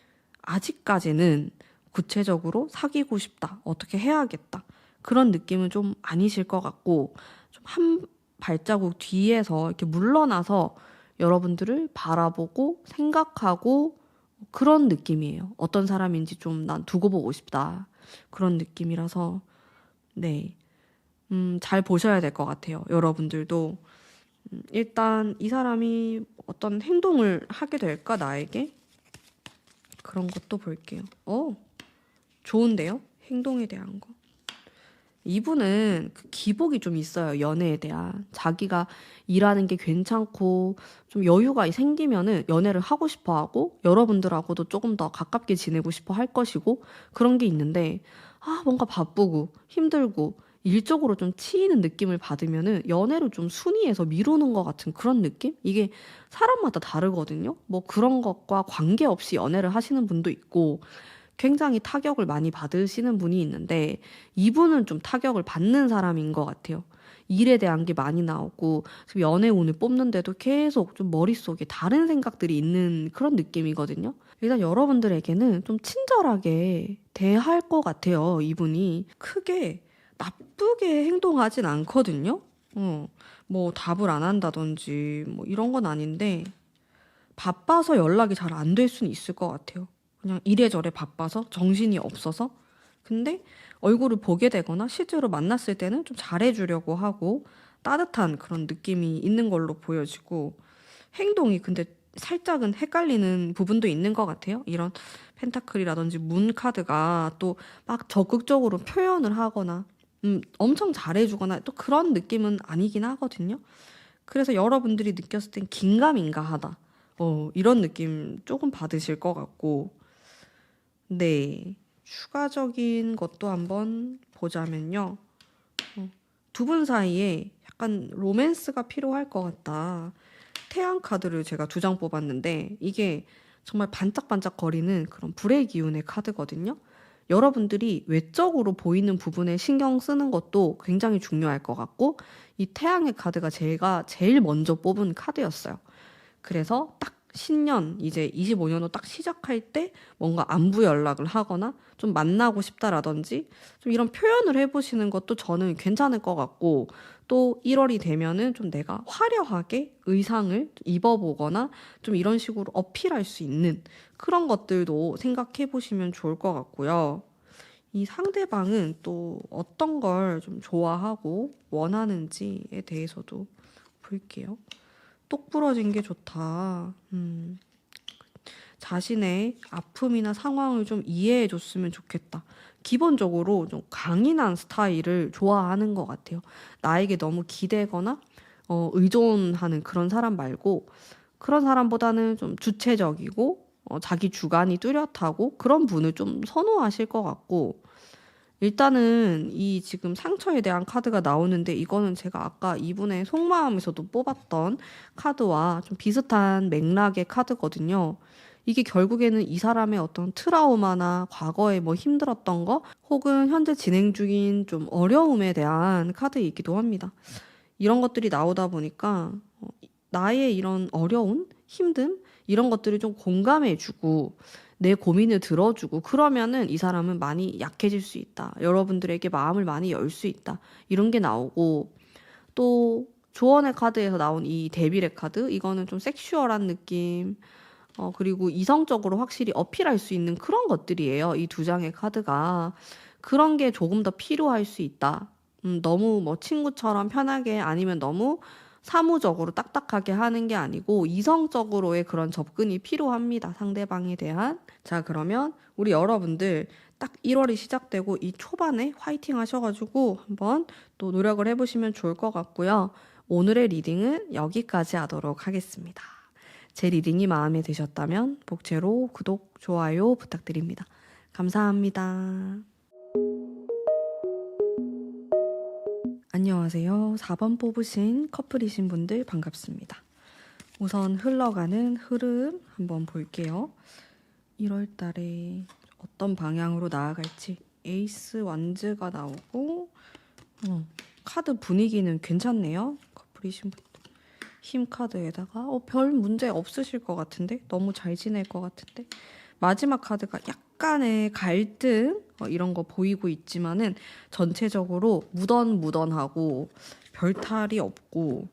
아직까지는 구체적으로 사귀고 싶다, 어떻게 해야겠다, 그런 느낌은 좀 아니실 것 같고, 좀 한 발자국 뒤에서 이렇게 물러나서 여러분들을 바라보고 생각하고 그런 느낌이에요. 어떤 사람인지 좀 난 두고 보고 싶다. 그런 느낌이라서, 네. 잘 보셔야 될 것 같아요. 여러분들도. 일단 이 사람이 어떤 행동을 하게 될까, 나에게? 그런 것도 볼게요. 좋은데요? 행동에 대한 거. 이분은 그 기복이 좀 있어요. 연애에 대한. 자기가 일하는 게 괜찮고 좀 여유가 생기면은 연애를 하고 싶어 하고 여러분들하고도 조금 더 가깝게 지내고 싶어 할 것이고 그런 게 있는데, 뭔가 바쁘고 힘들고 일적으로 좀 치이는 느낌을 받으면은 연애를 좀 순위에서 미루는 것 같은 그런 느낌? 이게 사람마다 다르거든요. 뭐 그런 것과 관계없이 연애를 하시는 분도 있고 굉장히 타격을 많이 받으시는 분이 있는데, 이분은 좀 타격을 받는 사람인 것 같아요. 일에 대한 게 많이 나오고 지금 연애운을 뽑는데도 계속 좀 머릿속에 다른 생각들이 있는 그런 느낌이거든요. 일단 여러분들에게는 좀 친절하게 대할 것 같아요. 이분이 크게 나쁘게 행동하진 않거든요. 뭐 답을 안 한다든지 뭐 이런 건 아닌데, 바빠서 연락이 잘 안 될 수는 있을 것 같아요. 그냥 이래저래 바빠서 정신이 없어서. 근데 얼굴을 보게 되거나 실제로 만났을 때는 좀 잘해주려고 하고 따뜻한 그런 느낌이 있는 걸로 보여지고, 행동이 근데 살짝은 헷갈리는 부분도 있는 것 같아요. 이런 펜타클이라든지 문 카드가 또 막 적극적으로 표현을 하거나 엄청 잘해주거나 또 그런 느낌은 아니긴 하거든요. 그래서 여러분들이 느꼈을 땐 긴가민가 하다. 이런 느낌 조금 받으실 것 같고, 네. 추가적인 것도 한번 보자면요. 두 분 사이에 약간 로맨스가 필요할 것 같다. 태양 카드를 제가 2장 뽑았는데, 이게 정말 반짝반짝 거리는 그런 불의 기운의 카드거든요. 여러분들이 외적으로 보이는 부분에 신경 쓰는 것도 굉장히 중요할 것 같고, 이 태양의 카드가 제가 제일 먼저 뽑은 카드였어요. 그래서 딱 신년 이제 25년 후 딱 시작할 때 뭔가 안부 연락을 하거나 좀 만나고 싶다라든지 좀 이런 표현을 해보시는 것도 저는 괜찮을 것 같고, 또 1월이 되면은 좀 내가 화려하게 의상을 입어보거나 좀 이런 식으로 어필할 수 있는 그런 것들도 생각해 보시면 좋을 것 같고요. 이 상대방은 또 어떤 걸 좀 좋아하고 원하는지에 대해서도 볼게요. 똑 부러진 게 좋다. 자신의 아픔이나 상황을 좀 이해해 줬으면 좋겠다. 기본적으로 좀 강인한 스타일을 좋아하는 것 같아요. 나에게 너무 기대거나 의존하는 그런 사람 말고, 그런 사람보다는 좀 주체적이고 자기 주관이 뚜렷하고 그런 분을 좀 선호하실 것 같고, 일단은 이 지금 상처에 대한 카드가 나오는데, 이거는 제가 아까 이분의 속마음에서도 뽑았던 카드와 좀 비슷한 맥락의 카드거든요. 이게 결국에는 이 사람의 어떤 트라우마나 과거에 뭐 힘들었던 거 혹은 현재 진행 중인 좀 어려움에 대한 카드이기도 합니다. 이런 것들이 나오다 보니까 나의 이런 어려운 힘듦 이런 것들을 좀 공감해주고 내 고민을 들어주고 그러면은 이 사람은 많이 약해질 수 있다. 여러분들에게 마음을 많이 열 수 있다. 이런 게 나오고, 또 조언의 카드에서 나온 이 데빌의 카드, 이거는 좀 섹슈얼한 느낌, 그리고 이성적으로 확실히 어필할 수 있는 그런 것들이에요. 이 2장의 카드가. 그런 게 조금 더 필요할 수 있다. 너무 뭐 친구처럼 편하게 아니면 너무 사무적으로 딱딱하게 하는 게 아니고 이성적으로의 그런 접근이 필요합니다. 상대방에 대한. 자, 그러면 우리 여러분들 딱 1월이 시작되고 이 초반에 화이팅 하셔가지고 한번 또 노력을 해보시면 좋을 것 같고요. 오늘의 리딩은 여기까지 하도록 하겠습니다. 제 리딩이 마음에 드셨다면 복채로 구독, 좋아요 부탁드립니다. 감사합니다. 안녕하세요. 4번 뽑으신 커플이신 분들 반갑습니다. 우선 흘러가는 흐름 한번 볼게요. 1월 달에 어떤 방향으로 나아갈지. 에이스 완즈가 나오고 카드 분위기는 괜찮네요. 커플이신 분들. 힘 카드에다가 별 문제 없으실 것 같은데? 너무 잘 지낼 것 같은데? 마지막 카드가 약간의 갈등 이런 거 보이고 있지만은 전체적으로 무던무던하고 별탈이 없고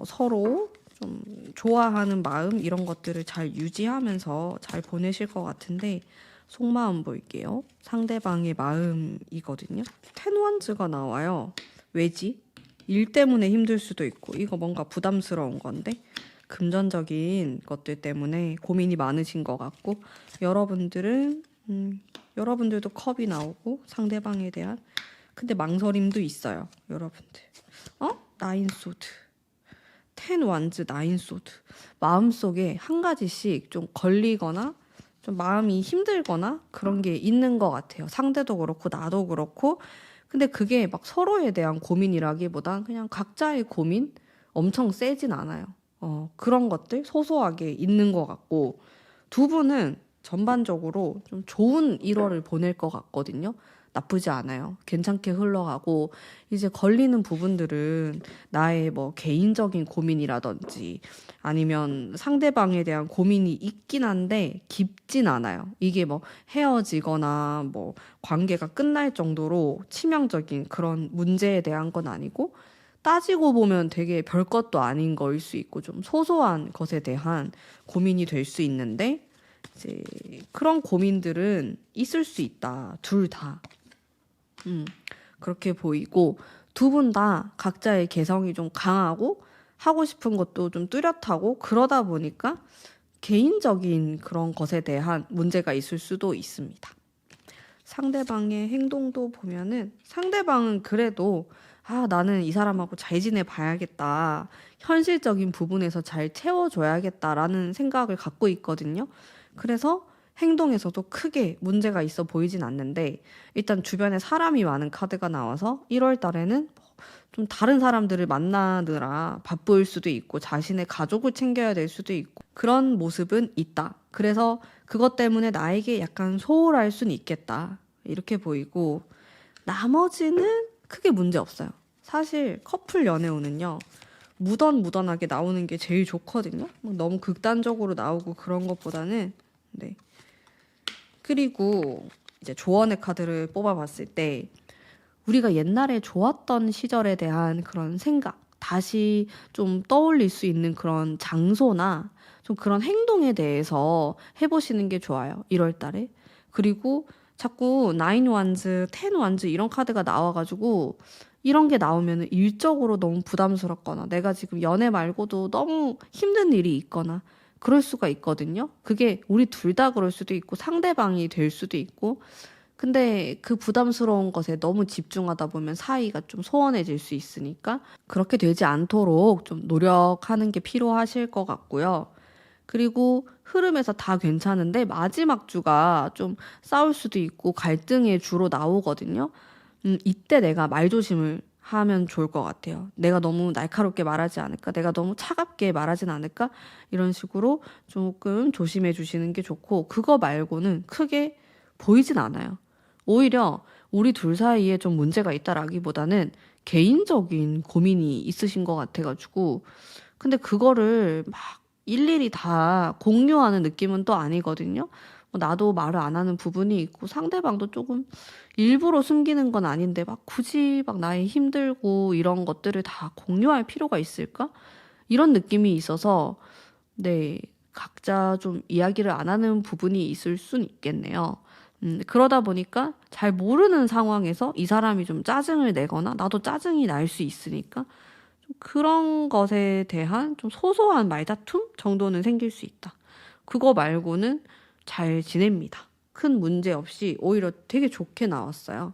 서로 좀 좋아하는 마음 이런 것들을 잘 유지하면서 잘 보내실 것 같은데 속마음 볼게요. 상대방의 마음이거든요. 텐원즈가 나와요. 왜지? 일 때문에 힘들 수도 있고 이거 뭔가 부담스러운 건데 금전적인 것들 때문에 고민이 많으신 것 같고 여러분들도 컵이 나오고 상대방에 대한 근데 망설임도 있어요. 여러분들 나인 소드 텐 완즈 나인 소드 마음속에 한 가지씩 좀 걸리거나 좀 마음이 힘들거나 그런 게 있는 것 같아요. 상대도 그렇고 나도 그렇고 근데 그게 막 서로에 대한 고민이라기보단 그냥 각자의 고민 엄청 세진 않아요. 그런 것들 소소하게 있는 것 같고 두 분은 전반적으로 좀 좋은 1월을 보낼 것 같거든요. 나쁘지 않아요. 괜찮게 흘러가고 이제 걸리는 부분들은 나의 뭐 개인적인 고민이라든지 아니면 상대방에 대한 고민이 있긴 한데 깊진 않아요. 이게 뭐 헤어지거나 뭐 관계가 끝날 정도로 치명적인 그런 문제에 대한 건 아니고 따지고 보면 되게 별것도 아닌 거일 수 있고 좀 소소한 것에 대한 고민이 될 수 있는데 이제 그런 고민들은 있을 수 있다. 둘 다. 그렇게 보이고 두 분 다 각자의 개성이 좀 강하고 하고 싶은 것도 좀 뚜렷하고 그러다 보니까 개인적인 그런 것에 대한 문제가 있을 수도 있습니다. 상대방의 행동도 보면은 상대방은 그래도 나는 이 사람하고 잘 지내봐야겠다. 현실적인 부분에서 잘 채워줘야겠다라는 생각을 갖고 있거든요. 그래서 행동에서도 크게 문제가 있어 보이진 않는데 일단 주변에 사람이 많은 카드가 나와서 1월 달에는 좀 다른 사람들을 만나느라 바쁠 수도 있고 자신의 가족을 챙겨야 될 수도 있고 그런 모습은 있다. 그래서 그것 때문에 나에게 약간 소홀할 수는 있겠다. 이렇게 보이고 나머지는 크게 문제 없어요. 사실 커플 연애운은요. 무던무던하게 나오는 게 제일 좋거든요. 너무 극단적으로 나오고 그런 것보다는 네. 그리고 이제 조언의 카드를 뽑아봤을 때 우리가 옛날에 좋았던 시절에 대한 그런 생각, 다시 좀 떠올릴 수 있는 그런 장소나 좀 그런 행동에 대해서 해보시는 게 좋아요. 1월 달에. 그리고 자꾸 나인 완즈, 텐 완즈 이런 카드가 나와가지고 이런 게 나오면 일적으로 너무 부담스럽거나 내가 지금 연애 말고도 너무 힘든 일이 있거나 그럴 수가 있거든요. 그게 우리 둘 다 그럴 수도 있고 상대방이 될 수도 있고 근데 그 부담스러운 것에 너무 집중하다 보면 사이가 좀 소원해질 수 있으니까 그렇게 되지 않도록 좀 노력하는 게 필요하실 것 같고요. 그리고 흐름에서 다 괜찮은데 마지막 주가 좀 싸울 수도 있고 갈등의 주로 나오거든요. 이때 내가 말조심을 하면 좋을 것 같아요. 내가 너무 날카롭게 말하지 않을까? 내가 너무 차갑게 말하진 않을까? 이런 식으로 조금 조심해 주시는 게 좋고 그거 말고는 크게 보이진 않아요. 오히려 우리 둘 사이에 좀 문제가 있다라기보다는 개인적인 고민이 있으신 것 같아가지고 근데 그거를 막 일일이 다 공유하는 느낌은 또 아니거든요. 나도 말을 안 하는 부분이 있고 상대방도 조금 일부러 숨기는 건 아닌데 막 굳이 막 나의 힘들고 이런 것들을 다 공유할 필요가 있을까? 이런 느낌이 있어서 네, 각자 좀 이야기를 안 하는 부분이 있을 순 있겠네요. 그러다 보니까 잘 모르는 상황에서 이 사람이 좀 짜증을 내거나 나도 짜증이 날 수 있으니까 좀 그런 것에 대한 좀 소소한 말다툼 정도는 생길 수 있다. 그거 말고는 잘 지냅니다. 큰 문제 없이 오히려 되게 좋게 나왔어요.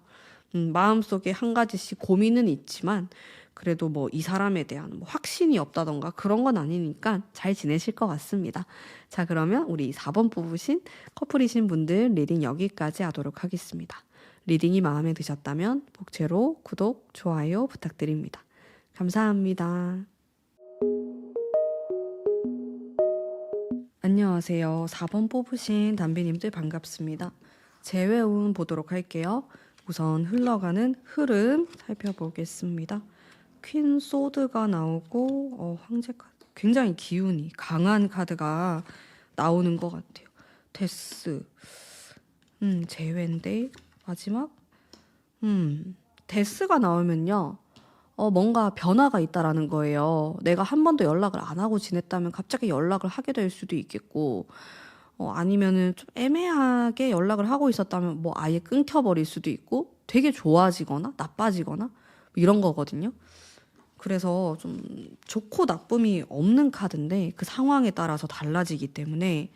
마음속에 한 가지씩 고민은 있지만 그래도 뭐 이 사람에 대한 뭐 확신이 없다던가 그런 건 아니니까 잘 지내실 것 같습니다. 자, 그러면 우리 4번 뽑으신 커플이신 분들 리딩 여기까지 하도록 하겠습니다. 리딩이 마음에 드셨다면 복채로 구독, 좋아요 부탁드립니다. 감사합니다. 안녕하세요. 4번 뽑으신 담비님들 반갑습니다. 재회운 보도록 할게요. 우선 흘러가는 흐름 살펴보겠습니다. 퀸 소드가 나오고 황제 카드. 굉장히 기운이 강한 카드가 나오는 것 같아요. 데스. 재회인데 마지막 데스가 나오면요. 뭔가 변화가 있다라는 거예요. 내가 한 번도 연락을 안 하고 지냈다면 갑자기 연락을 하게 될 수도 있겠고, 아니면은 좀 애매하게 연락을 하고 있었다면 뭐 아예 끊겨버릴 수도 있고, 되게 좋아지거나 나빠지거나 이런 거거든요. 그래서 좀 좋고 나쁨이 없는 카드인데 그 상황에 따라서 달라지기 때문에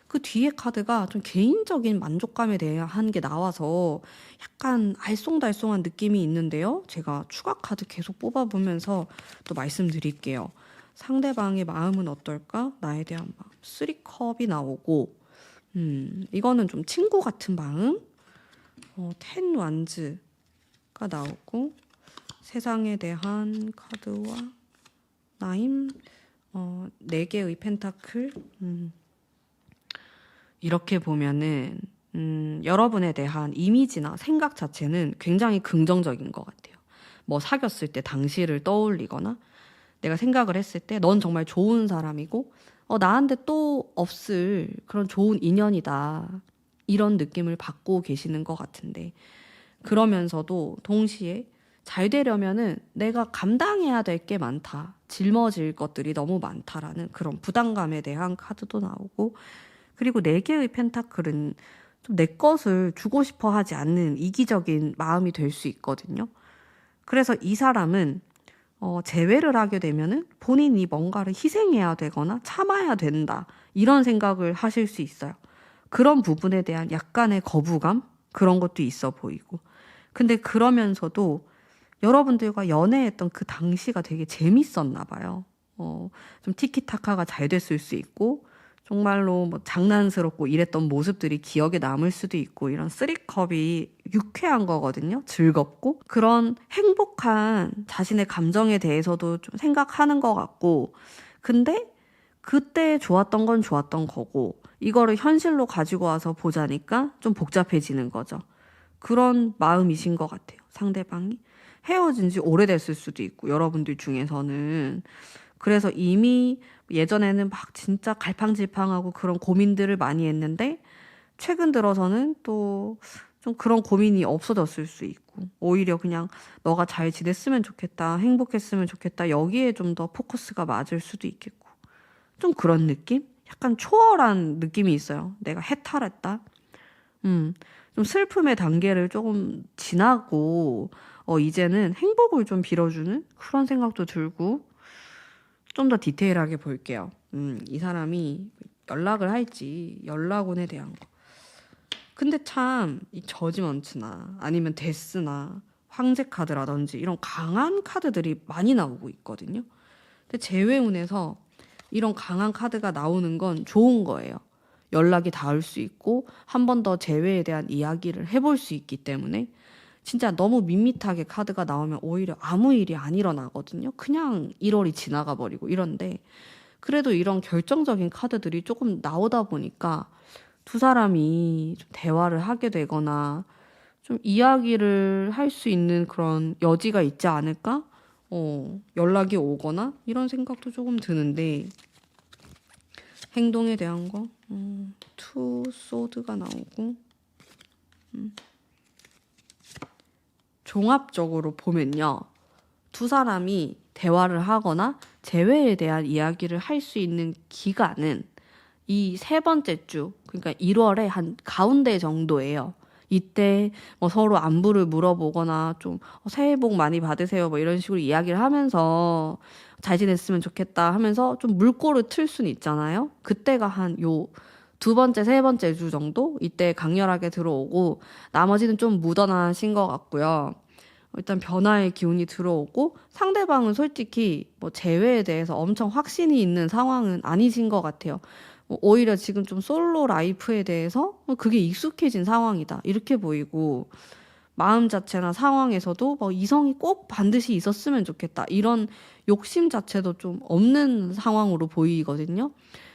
그 뒤에 카드가 좀 개인적인 만족감에 대한 게 나와서 약간 알쏭달쏭한 느낌이 있는데요. 제가 추가 카드 계속 뽑아보면서 또 말씀드릴게요. 상대방의 마음은 어떨까? 나에 대한 마음. 3컵이 나오고 이거는 좀 친구 같은 마음. 10 완즈가 나오고 세상에 대한 카드와 9, 4개의 펜타클. 이렇게 보면은 여러분에 대한 이미지나 생각 자체는 굉장히 긍정적인 것 같아요. 뭐 사귀었을 때 당시를 떠올리거나 내가 생각을 했을 때 넌 정말 좋은 사람이고 나한테 또 없을 그런 좋은 인연이다. 이런 느낌을 받고 계시는 것 같은데 그러면서도 동시에 잘 되려면은 내가 감당해야 될 게 많다. 짊어질 것들이 너무 많다라는 그런 부담감에 대한 카드도 나오고 그리고 4개의 펜타클은 좀 내 것을 주고 싶어 하지 않는 이기적인 마음이 될 수 있거든요. 그래서 이 사람은 재회를 하게 되면은 본인이 뭔가를 희생해야 되거나 참아야 된다. 이런 생각을 하실 수 있어요. 그런 부분에 대한 약간의 거부감? 그런 것도 있어 보이고. 근데 그러면서도 여러분들과 연애했던 그 당시가 되게 재밌었나 봐요. 좀 티키타카가 잘 됐을 수 있고 정말로 뭐 장난스럽고 이랬던 모습들이 기억에 남을 수도 있고 이런 3컵이 유쾌한 거거든요. 즐겁고 그런 행복한 자신의 감정에 대해서도 좀 생각하는 것 같고 근데 그때 좋았던 건 좋았던 거고 이거를 현실로 가지고 와서 보자니까 좀 복잡해지는 거죠. 그런 마음이신 것 같아요. 상대방이 헤어진 지 오래됐을 수도 있고 여러분들 중에서는 그래서 이미 예전에는 막 진짜 갈팡질팡하고 그런 고민들을 많이 했는데 최근 들어서는 또 좀 그런 고민이 없어졌을 수 있고 오히려 그냥 너가 잘 지냈으면 좋겠다, 행복했으면 좋겠다 여기에 좀 더 포커스가 맞을 수도 있겠고 좀 그런 느낌? 약간 초월한 느낌이 있어요. 내가 해탈했다. 좀 슬픔의 단계를 조금 지나고 이제는 행복을 좀 빌어주는 그런 생각도 들고 좀 더 디테일하게 볼게요. 이 사람이 연락을 할지 연락원에 대한 거. 근데 참 이 저지먼트나 아니면 데스나 황제 카드라든지 이런 강한 카드들이 많이 나오고 있거든요. 근데 재회운에서 이런 강한 카드가 나오는 건 좋은 거예요. 연락이 닿을 수 있고 한 번 더 재회에 대한 이야기를 해볼 수 있기 때문에 진짜 너무 밋밋하게 카드가 나오면 오히려 아무 일이 안 일어나거든요. 그냥 1월이 지나가 버리고 이런데 그래도 이런 결정적인 카드들이 조금 나오다 보니까 두 사람이 좀 대화를 하게 되거나 좀 이야기를 할 수 있는 그런 여지가 있지 않을까? 연락이 오거나 이런 생각도 조금 드는데 행동에 대한 거 투 소드가 나오고 종합적으로 보면요. 두 사람이 대화를 하거나 재회에 대한 이야기를 할 수 있는 기간은 이 세 번째 주, 그러니까 1월의 한 가운데 정도예요. 이때 뭐 서로 안부를 물어보거나 좀 새해 복 많이 받으세요 뭐 이런 식으로 이야기를 하면서 잘 지냈으면 좋겠다 하면서 좀 물꼬를 틀 수는 있잖아요. 그때가 한 요 두 번째, 세 번째 주 정도 이때 강렬하게 들어오고 나머지는 좀 묻어나신 것 같고요. 일단 변화의 기운이 들어오고 상대방은 솔직히 뭐 재회에 대해서 엄청 확신이 있는 상황은 아니신 것 같아요. 오히려 지금 좀 솔로 라이프에 대해서 그게 익숙해진 상황이다. 이렇게 보이고 마음 자체나 상황에서도 뭐 이성이 꼭 반드시 있었으면 좋겠다. 이런 욕심 자체도 좀 없는 상황으로 보이거든요.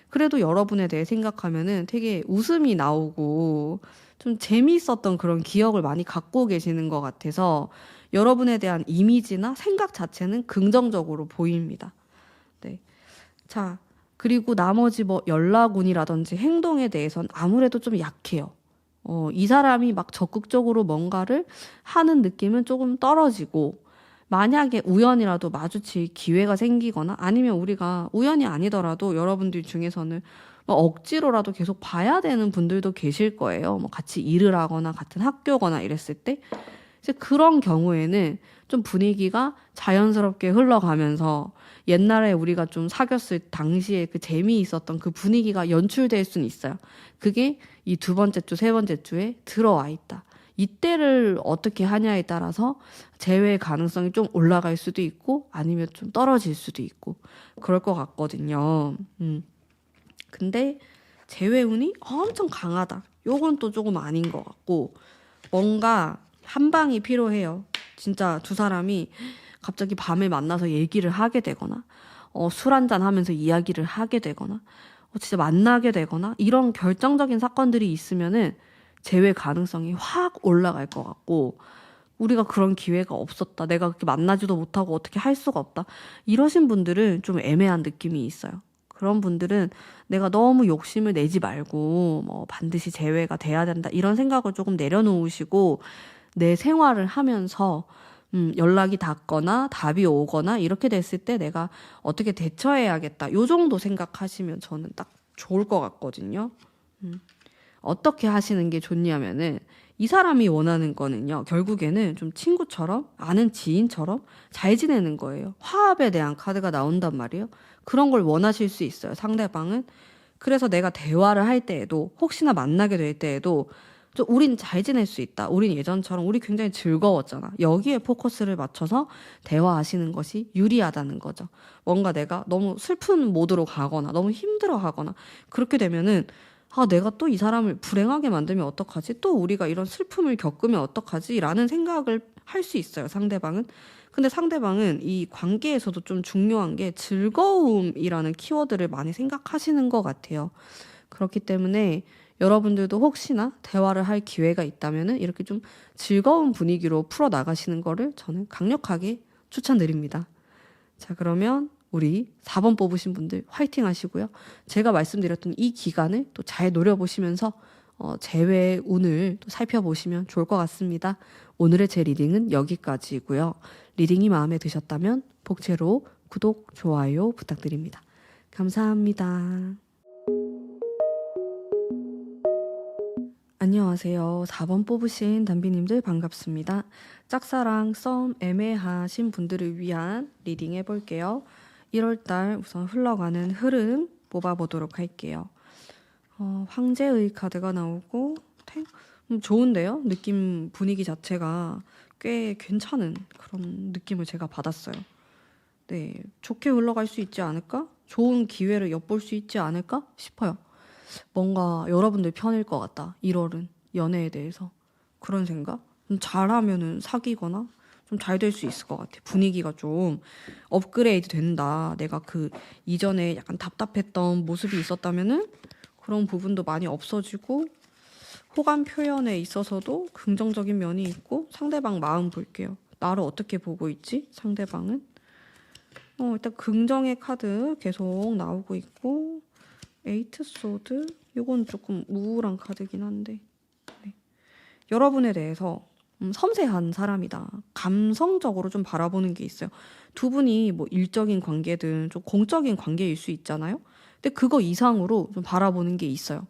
그래도 여러분에 대해 생각하면은 되게 웃음이 나오고 좀 재미있었던 그런 기억을 많이 갖고 계시는 것 같아서 여러분에 대한 이미지나 생각 자체는 긍정적으로 보입니다. 네. 자, 그리고 나머지 뭐 연락운이라든지 행동에 대해서는 아무래도 좀 약해요. 이 사람이 막 적극적으로 뭔가를 하는 느낌은 조금 떨어지고, 만약에 우연이라도 마주칠 기회가 생기거나 아니면 우리가 우연이 아니더라도 여러분들 중에서는 뭐 억지로라도 계속 봐야 되는 분들도 계실 거예요. 뭐 같이 일을 하거나 같은 학교거나 이랬을 때. 이제 그런 경우에는 좀 분위기가 자연스럽게 흘러가면서 옛날에 우리가 좀 사귀었을 당시에 그 재미있었던 그 분위기가 연출될 수는 있어요. 그게 이 두 번째 주, 세 번째 주에 들어와 있다. 이때를 어떻게 하냐에 따라서 재회 가능성이 좀 올라갈 수도 있고 아니면 좀 떨어질 수도 있고 그럴 것 같거든요. 근데 재회운이 엄청 강하다. 요건 또 조금 아닌 것 같고 뭔가 한 방이 필요해요. 진짜 두 사람이 갑자기 밤에 만나서 얘기를 하게 되거나 술 한잔 하면서 이야기를 하게 되거나 진짜 만나게 되거나 이런 결정적인 사건들이 있으면은 재회 가능성이 확 올라갈 것 같고 우리가 그런 기회가 없었다. 내가 그렇게 만나지도 못하고 어떻게 할 수가 없다. 이러신 분들은 좀 애매한 느낌이 있어요. 그런 분들은 내가 너무 욕심을 내지 말고 뭐 반드시 재회가 돼야 된다. 이런 생각을 조금 내려놓으시고 내 생활을 하면서 연락이 닿거나 답이 오거나 이렇게 됐을 때 내가 어떻게 대처해야겠다. 요 정도 생각하시면 저는 딱 좋을 것 같거든요. 어떻게 하시는 게 좋냐면은 이 사람이 원하는 거는요. 결국에는 좀 친구처럼 아는 지인처럼 잘 지내는 거예요. 화합에 대한 카드가 나온단 말이에요. 그런 걸 원하실 수 있어요. 상대방은. 그래서 내가 대화를 할 때에도 혹시나 만나게 될 때에도 우린 잘 지낼 수 있다. 우린 예전처럼 우리 굉장히 즐거웠잖아. 여기에 포커스를 맞춰서 대화하시는 것이 유리하다는 거죠. 뭔가 내가 너무 슬픈 모드로 가거나 너무 힘들어 하거나 그렇게 되면은 내가 또 이 사람을 불행하게 만들면 어떡하지? 또 우리가 이런 슬픔을 겪으면 어떡하지? 라는 생각을 할 수 있어요, 상대방은. 근데 상대방은 이 관계에서도 좀 중요한 게 즐거움이라는 키워드를 많이 생각하시는 것 같아요. 그렇기 때문에 여러분들도 혹시나 대화를 할 기회가 있다면은 이렇게 좀 즐거운 분위기로 풀어 나가시는 거를 저는 강력하게 추천드립니다. 자, 그러면 우리 4번 뽑으신 분들 화이팅 하시고요. 제가 말씀드렸던 이 기간을 또 잘 노려보시면서 재회의 운을 또 살펴보시면 좋을 것 같습니다. 오늘의 제 리딩은 여기까지이고요. 리딩이 마음에 드셨다면 복채로 구독, 좋아요 부탁드립니다. 감사합니다. 안녕하세요. 4번 뽑으신 담비님들 반갑습니다. 짝사랑, 썸 애매하신 분들을 위한 리딩 해볼게요. 1월달 우선 흘러가는 흐름 뽑아보도록 할게요. 황제의 카드가 나오고 좋은데요? 느낌 분위기 자체가 꽤 괜찮은 그런 느낌을 제가 받았어요. 네, 좋게 흘러갈 수 있지 않을까? 좋은 기회를 엿볼 수 있지 않을까 싶어요. 뭔가 여러분들 편일 것 같다. 1월은 연애에 대해서 그런 생각? 좀 잘하면은 사귀거나 좀 잘 될 수 있을 것 같아. 분위기가 좀 업그레이드 된다. 내가 그 이전에 약간 답답했던 모습이 있었다면은 그런 부분도 많이 없어지고 호감 표현에 있어서도 긍정적인 면이 있고 상대방 마음 볼게요. 나를 어떻게 보고 있지? 상대방은 일단 긍정의 카드 계속 나오고 있고 에이트 소드 이건 조금 우울한 카드긴 한데 네. 여러분에 대해서 섬세한 사람이다. 감성적으로 좀 바라보는 게 있어요. 두 분이 뭐 일적인 관계든 좀 공적인 관계일 수 있잖아요. 근데 그거 이상으로 좀 바라보는 게 있어요.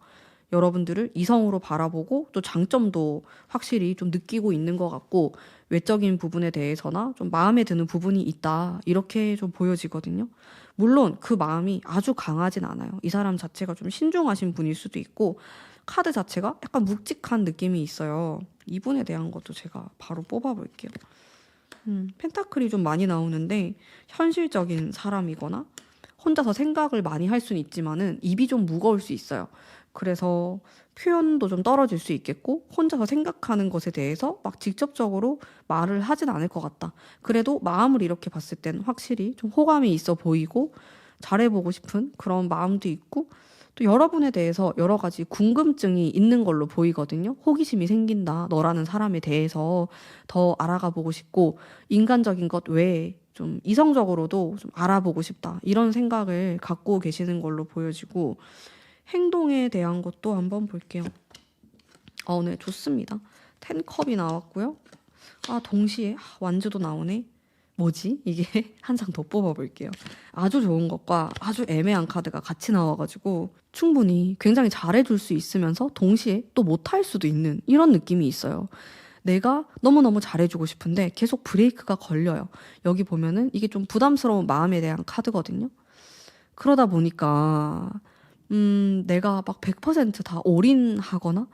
여러분들을 이성으로 바라보고 또 장점도 확실히 좀 느끼고 있는 것 같고 외적인 부분에 대해서나 좀 마음에 드는 부분이 있다. 이렇게 좀 보여지거든요. 물론 그 마음이 아주 강하진 않아요. 이 사람 자체가 좀 신중하신 분일 수도 있고 카드 자체가 약간 묵직한 느낌이 있어요. 이분에 대한 것도 제가 바로 뽑아볼게요. 펜타클이 좀 많이 나오는데 현실적인 사람이거나 혼자서 생각을 많이 할 수는 있지만은 입이 좀 무거울 수 있어요. 그래서 표현도 좀 떨어질 수 있겠고 혼자서 생각하는 것에 대해서 막 직접적으로 말을 하진 않을 것 같다. 그래도 마음을 이렇게 봤을 땐 확실히 좀 호감이 있어 보이고 잘해보고 싶은 그런 마음도 있고 또 여러분에 대해서 여러 가지 궁금증이 있는 걸로 보이거든요. 호기심이 생긴다. 너라는 사람에 대해서 더 알아가 보고 싶고 인간적인 것 외에 좀 이성적으로도 좀 알아보고 싶다. 이런 생각을 갖고 계시는 걸로 보여지고 행동에 대한 것도 한번 볼게요. 네, 좋습니다. 10컵이 나왔고요. 동시에 완주도 나오네. 뭐지? 이게 한 장 더 뽑아볼게요. 아주 좋은 것과 아주 애매한 카드가 같이 나와가지고 충분히 굉장히 잘해줄 수 있으면서 동시에 또 못할 수도 있는 이런 느낌이 있어요. 내가 너무너무 잘해주고 싶은데 계속 브레이크가 걸려요. 여기 보면은 이게 좀 부담스러운 마음에 대한 카드거든요. 그러다 보니까 내가 막 100%다 올인하거나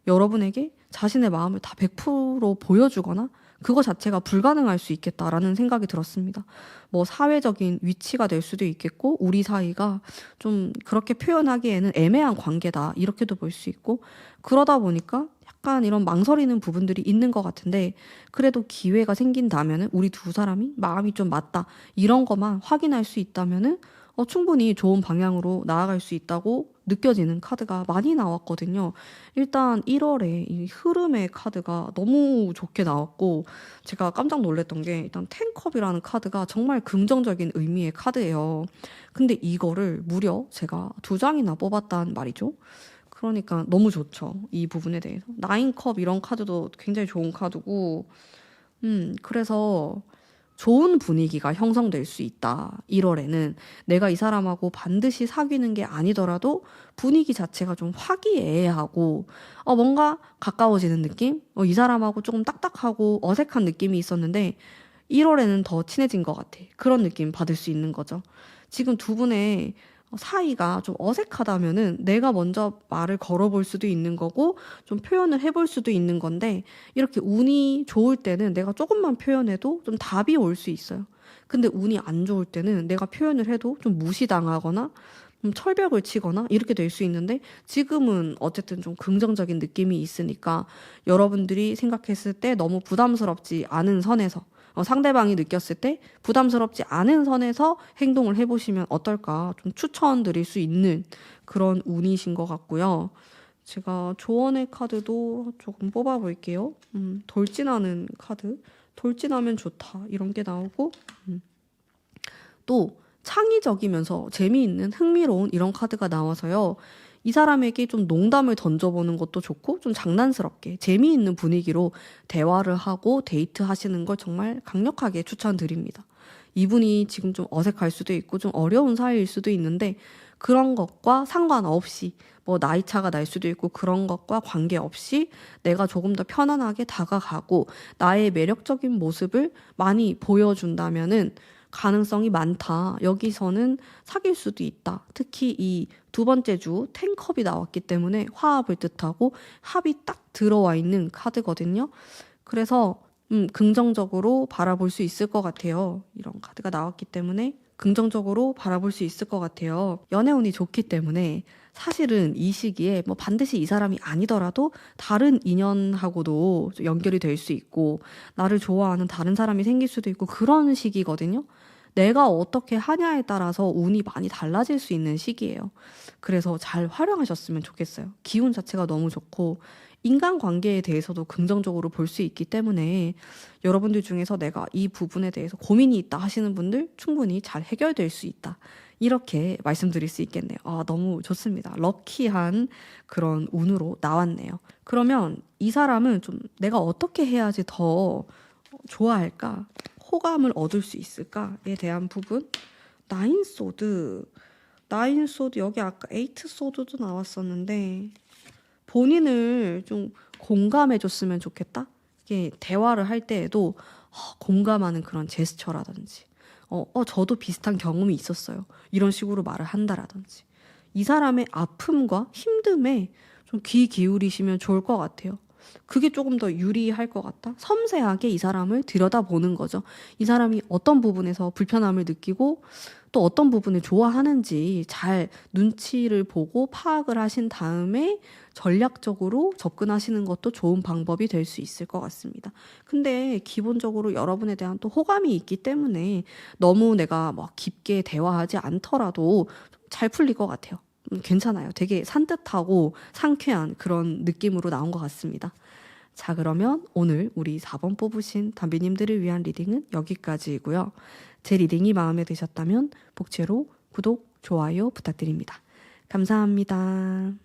여러분에게 자신의 마음을 다 100% 보여주거나 그거 자체가 불가능할 수 있겠다라는 생각이 들었습니다. 뭐 사회적인 위치가 될 수도 있겠고 우리 사이가 좀 그렇게 표현하기에는 애매한 관계다 이렇게도 볼 수 있고 그러다 보니까 약간 이런 망설이는 부분들이 있는 것 같은데 그래도 기회가 생긴다면은 우리 두 사람이 마음이 좀 맞다 이런 것만 확인할 수 있다면은 충분히 좋은 방향으로 나아갈 수 있다고 느껴지는 카드가 많이 나왔거든요. 일단 1월에 이 흐름의 카드가 너무 좋게 나왔고 제가 깜짝 놀랐던 게 일단 10컵이라는 카드가 정말 긍정적인 의미의 카드예요. 근데 이거를 무려 제가 2장이나 뽑았단 말이죠. 그러니까 너무 좋죠. 이 부분에 대해서. 9컵 이런 카드도 굉장히 좋은 카드고 그래서 좋은 분위기가 형성될 수 있다. 1월에는 내가 이 사람하고 반드시 사귀는 게 아니더라도 분위기 자체가 좀 화기애애하고 뭔가 가까워지는 느낌? 이 사람하고 조금 딱딱하고 어색한 느낌이 있었는데 1월에는 더 친해진 것 같아. 그런 느낌 받을 수 있는 거죠. 지금 두 분의 사이가 좀 어색하다면은 내가 먼저 말을 걸어볼 수도 있는 거고 좀 표현을 해볼 수도 있는 건데 이렇게 운이 좋을 때는 내가 조금만 표현해도 좀 답이 올 수 있어요. 근데 운이 안 좋을 때는 내가 표현을 해도 좀 무시당하거나 철벽을 치거나 이렇게 될 수 있는데 지금은 어쨌든 좀 긍정적인 느낌이 있으니까 여러분들이 생각했을 때 너무 부담스럽지 않은 선에서 상대방이 느꼈을 때 부담스럽지 않은 선에서 행동을 해보시면 어떨까 좀 추천드릴 수 있는 그런 운이신 것 같고요. 제가 조언의 카드도 조금 뽑아볼게요. 돌진하는 카드. 돌진하면 좋다. 이런 게 나오고 또 창의적이면서 재미있는 흥미로운 이런 카드가 나와서요. 이 사람에게 좀 농담을 던져보는 것도 좋고 좀 장난스럽게 재미있는 분위기로 대화를 하고 데이트하시는 걸 정말 강력하게 추천드립니다. 이분이 지금 좀 어색할 수도 있고 좀 어려운 사이일 수도 있는데 그런 것과 상관없이 뭐 나이 차가 날 수도 있고 그런 것과 관계없이 내가 조금 더 편안하게 다가가고 나의 매력적인 모습을 많이 보여준다면은 가능성이 많다. 여기서는 사귈 수도 있다. 특히 이 두 번째 주 10컵이 나왔기 때문에 화합을 뜻하고 합이 딱 들어와 있는 카드거든요. 그래서 긍정적으로 바라볼 수 있을 것 같아요. 이런 카드가 나왔기 때문에 긍정적으로 바라볼 수 있을 것 같아요. 연애운이 좋기 때문에 사실은 이 시기에 뭐 반드시 이 사람이 아니더라도 다른 인연하고도 연결이 될 수 있고 나를 좋아하는 다른 사람이 생길 수도 있고 그런 시기거든요. 내가 어떻게 하냐에 따라서 운이 많이 달라질 수 있는 시기예요. 그래서 잘 활용하셨으면 좋겠어요. 기운 자체가 너무 좋고 인간관계에 대해서도 긍정적으로 볼 수 있기 때문에 여러분들 중에서 내가 이 부분에 대해서 고민이 있다 하시는 분들 충분히 잘 해결될 수 있다. 이렇게 말씀드릴 수 있겠네요. 너무 좋습니다. 럭키한 그런 운으로 나왔네요. 그러면 이 사람은 좀 내가 어떻게 해야지 더 좋아할까? 호감을 얻을 수 있을까에 대한 부분. 나인 소드 여기 아까 에이트 소드도 나왔었는데 본인을 좀 공감해 줬으면 좋겠다. 이게 대화를 할 때에도 공감하는 그런 제스처라든지 저도 비슷한 경험이 있었어요. 이런 식으로 말을 한다라든지 이 사람의 아픔과 힘듦에 좀 귀 기울이시면 좋을 것 같아요. 그게 조금 더 유리할 것 같다. 섬세하게 이 사람을 들여다보는 거죠. 이 사람이 어떤 부분에서 불편함을 느끼고 또 어떤 부분을 좋아하는지 잘 눈치를 보고 파악을 하신 다음에 전략적으로 접근하시는 것도 좋은 방법이 될 수 있을 것 같습니다. 근데 기본적으로 여러분에 대한 또 호감이 있기 때문에 너무 내가 막 깊게 대화하지 않더라도 잘 풀릴 것 같아요. 괜찮아요. 되게 산뜻하고 상쾌한 그런 느낌으로 나온 것 같습니다. 자, 그러면 오늘 우리 4번 뽑으신 담비님들을 위한 리딩은 여기까지이고요. 제 리딩이 마음에 드셨다면 복채로 구독, 좋아요 부탁드립니다. 감사합니다.